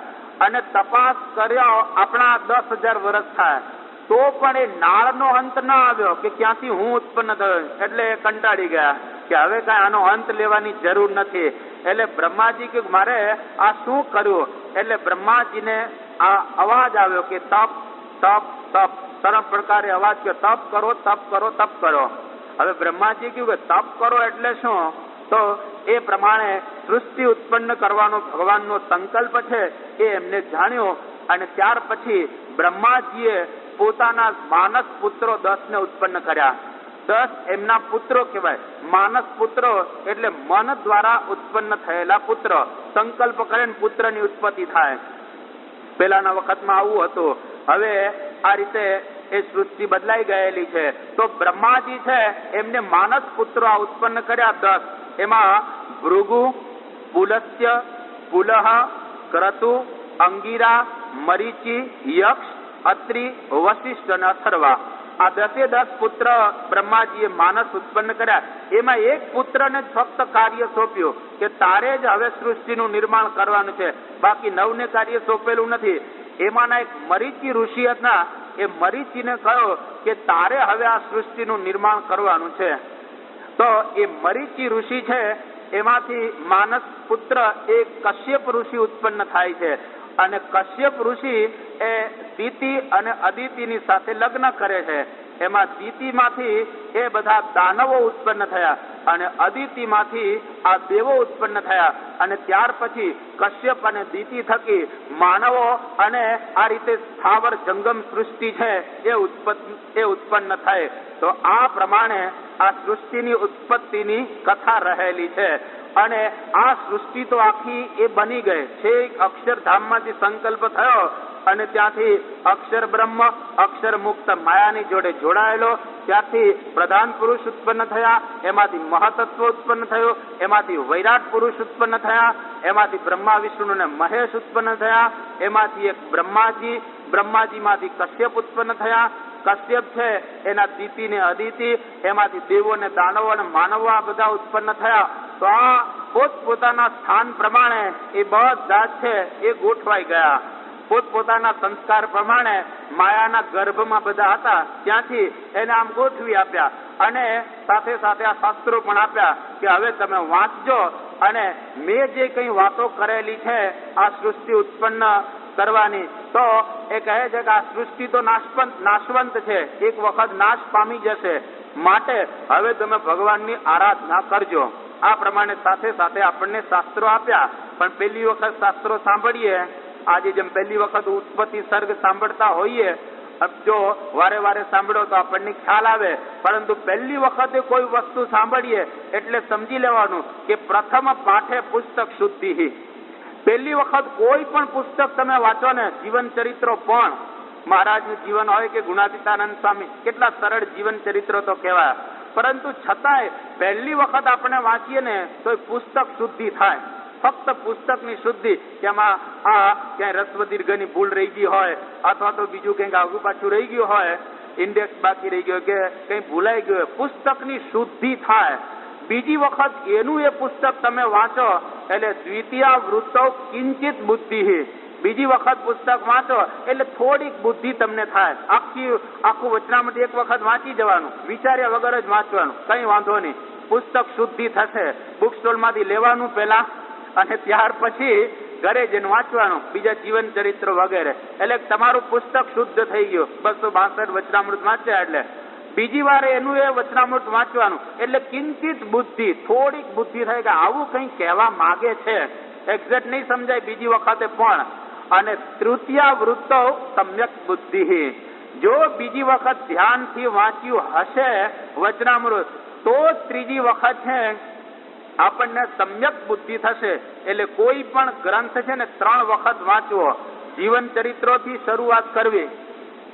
Speaker 1: અને તપાસ કર્યા આપણા 10,000 વર્ષ થાય તો પણ એ નાળનો અંત ના આવ્યો કે ક્યાંથી હું ઉત્પન્ન થયો. એટલે કંટાળી ગયા કે હવે કઈ આનો અંત લેવાની જરૂર નથી. એટલે બ્રહ્માજી કે મારે આ શું કર્યું. એટલે બ્રહ્માજીને આ અવાજ આવ્યો કે તપ તપ તપ, 3 પ્રકારે અવાજ કે તપ કરો તપ કરો તપ કરો. હવે બ્રહ્માજી કહ્યું કે તપ કરો એટલે શું. તો એ પ્રમાણે સૃષ્ટિ ઉત્પન્ન કરવાનો ભગવાનનો સંકલ્પ છે એ એમને જાણ્યો. અને ત્યાર પછી બ્રહ્માજીએ પોતાના માનસ પુત્રો 10 ને ઉત્પન્ન કર્યા. 10 એમના પુત્રો કહેવાય. માનસ પુત્રો એટલે મન દ્વારા ઉત્પન્ન થયેલા પુત્ર. સંકલ્પ કરે ને પુત્રની ઉત્પત્તિ થાય. પેલાના વખતમાં આવું હતું. હવે આ રીતે એ સૃષ્ટિ બદલાઈ ગયેલી છે. તો બ્રહ્માજી છે એમને માનસ પુત્રો આ ઉત્પન્ન કર્યા 10. એમાં ભૃગુ, પુલસ્ત્ય, પુલહ, ક્રતુ, અંગીરા, મરીચી, યક્ષ, અત્રિ, વશિષ્ઠ અને અથર્વા. આ 10 પુત્ર બ્રહ્માજીએ માનસ ઉત્પન્ન કર્યા. એમાં એક પુત્રને જ ફક્ત કાર્ય સોંપ્યું કે તારે જ હવે સૃષ્ટિનું નિર્માણ કરવાનું છે, બાકી 9 ને કાર્ય સોંપેલું નથી. એમાંના એક મરીચી ઋષિ હતા. એ મરીચીને કહ્યું કે તારે હવે આ સૃષ્ટિનું નિર્માણ કરવાનું છે. તો એ મરીચી ઋષિ છે એમાંથી માનસ પુત્ર એક કશ્યપ ઋષિ ઉત્પન્ન થાય છે. અને કશ્યપ ઋષિ એ દિતિ અને અદિતિની સાથે લગ્ન કરે છે. એમાં દિતિમાંથી એ બધા દાનવો ઉત્પન્ન થયા અને અદિતિમાંથી આ દેવો ઉત્પન્ન થયા. અને ત્યાર પછી કશ્યપ અને દિતિ થકી માનવો અને આ રીતે સ્થાવર જંગમ સૃષ્ટિ છે એ ઉત્પન્ન થાય. તો આ પ્રમાણે આ સૃષ્ટિની ઉત્પત્તિની કથા રહેલી છે. અને આ સૃષ્ટિ તો આખી એ બની ગઈ છે. અક્ષરધામમાંથી સંકલ્પ થયો અને ત્યાંથી અક્ષર બ્રહ્મ, અક્ષર મુક્ત માયાની જોડે જોડાયેલો. ત્યારથી પ્રધાન પુરુષ ઉત્પન્ન થયા, એમાંથી મહતત્વ ઉત્પન્ન થયું, એમાંથી વૈરાટ પુરુષ ઉત્પન્ન થયા, એમાંથી બ્રહ્મા વિષ્ણુ અને મહેશ ઉત્પન્ન થયા, એમાંથી એક બ્રહ્માજી, બ્રહ્માજીમાંથી કશ્યપ ઉત્પન્ન થયા. કશ્યપ છે એના દિતિ ને અદિતિ, એમાંથી દેવો ને દાનવો અને માનવો આ બધા ઉત્પન્ન થયા. તો આ પોતપોતાના સ્થાન પ્રમાણે એ બધા છે એ ગોઠવાઈ ગયા. પોતપોતાના સંસ્કાર પ્રમાણે માયાના ગર્ભમાં બધા હતા ત્યાંથી એને આમ ગોઠવી આપ્યા. અને સાથે સાથે આ શાસ્ત્રો પણ આપ્યા કે હવે તમે વાંચજો. અને મેં જે કઈ વાતો કરેલી છે આ સૃષ્ટિ ઉત્પન્ન કરવાની, તો એ કહે છે કે આ સૃષ્ટિ તો નાશવંત છે, એક વખત નાશ પામી જશે, માટે હવે તમે ભગવાનની આરાધના કરજો. આ પ્રમાણે સાથે સાથે આપણને શાસ્ત્રો આપ્યા. પણ પહેલી વખત શાસ્ત્રો સાંભળીએ, આજે જેમ પહેલી વખત ઉત્પત્તિ સર્ગ સાંભળતા હોઈએ, જો વારે વારે સાંભળો તો આપણને ખ્યાલ આવે. પરંતુ પહેલી વખતે કોઈ વસ્તુ સાંભળીએ એટલે સમજી લેવાનું કે પ્રથમ પાઠે પુસ્તક શુદ્ધિ. પહેલી વખત કોઈ પણ પુસ્તક તમે વાંચો ને, જીવન ચરિત્રો પણ, મહારાજનું જીવન હોય કે ગુણાતીતાનંદ સ્વામી, કેટલા સરળ જીવન ચરિત્રો તો કહેવાય. પરંતુ છતાંય પહેલી વખત આપણે વાંચીએ ને તો પુસ્તક શુદ્ધિ થાય. ફક્ત પુસ્તકની શુદ્ધિ, કે આમાં આ ક્યાંય રસ્વ દીર્ઘની ભૂલ રહી ગઈ હોય, અથવા તો બીજું કંઈક આગુ પાછું રહી ગયું હોય, ઇન્ડેક્સ બાકી રહી ગયો કે કંઈ ભૂલાઈ ગયું હોય, પુસ્તકની શુદ્ધિ થાય. બીજી વખત એનું એ પુસ્તક તમે વાંચો એટલે દ્વિતીયા વૃત્તો કિંચિત બુદ્ધિ. બીજી વખત પુસ્તક વાંચો એટલે થોડીક બુદ્ધિ તમને થાય. આખું વચનામૃત એક વખત વાંચી જવાનું, વિચાર્યા વગર જ વાંચવાનું, કઈ વાંધો નહીં, પુસ્તક શુદ્ધિ થશે. બુક સ્ટોલ માંથી લેવાનું પેલા, અને ત્યાર પછી ઘરે જઈને વાંચવાનું, બીજા જીવન ચરિત્ર વગેરે. એટલે તમારું પુસ્તક શુદ્ધ થઈ ગયું. 262 વચનામૃત વાંચ્યા એટલે બીજી વાર એનું એ વચનામૃત વાંચવાનું, એટલે કિંચિત બુદ્ધિ, થોડીક બુદ્ધિ થાય કે આવું કંઈ કહેવા માંગે છે. એક્ઝેક્ટ નહીં સમજાય બીજી વખતે પણ. અને તૃતીયા વૃત્તો સમ્યક બુદ્ધિ. જો બીજી વખત ધ્યાનથી વાંચ્યું હશે વચનામૃત, તો ત્રીજી વખત છે આપણને સમ્યક બુદ્ધિ થશે. એટલે કોઈ પણ ગ્રંથ છે ને 3 વખત વાંચવો. જીવન ચરિત્રોથી શરૂઆત કરવી,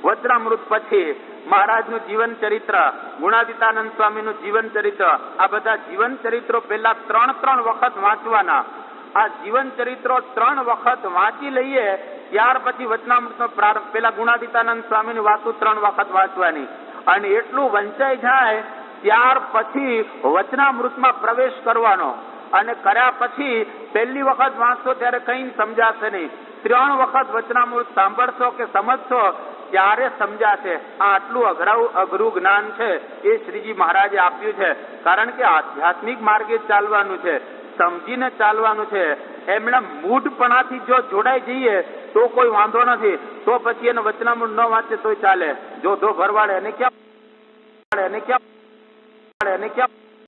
Speaker 1: વચનામૃત પછી મહારાજનું જીવન ચરિત્ર, ગુણાતીતાનંદ સ્વામીનું જીવન ચરિત્ર, આ બધા જીવન ચરિત્રો પહેલા 3 વખત વાંચવાના. આ જીવન ચરિત્રો 3 વખત વાંચી લઈએ ત્યાર પછી વચનામૃતનો પ્રારંભ, પેલા ગુણાતીતાનંદ સ્વામીની વાતો 3 વખત વાંચવાની, અને એટલું વંચાઈ જાય ત્યાર પછી વચનામૃતમાં પ્રવેશ કરવાનો. અને કર્યા પછી પહેલી વખત વાંચશો ત્યારે કઈ સમજાશે નહીં. 3 વખત વચનામૃત સાંભળશો કે સમજશો ત્યારે સમજાશે. આ આટલું અઘરું જ્ઞાન છે એ શ્રીજી મહારાજે આપ્યું છે. કારણ કે આધ્યાત્મિક માર્ગે ચાલવાનું છે, સમજીને ચાલવાનું છે. એમણે મૂઢપણાથી જો જોડાઈ જઈએ તો કોઈ વાંધો નથી, તો પછી એને વચનામૃત ન વાંચે તોય ચાલે. જો ભરવાડે એને ક્યાં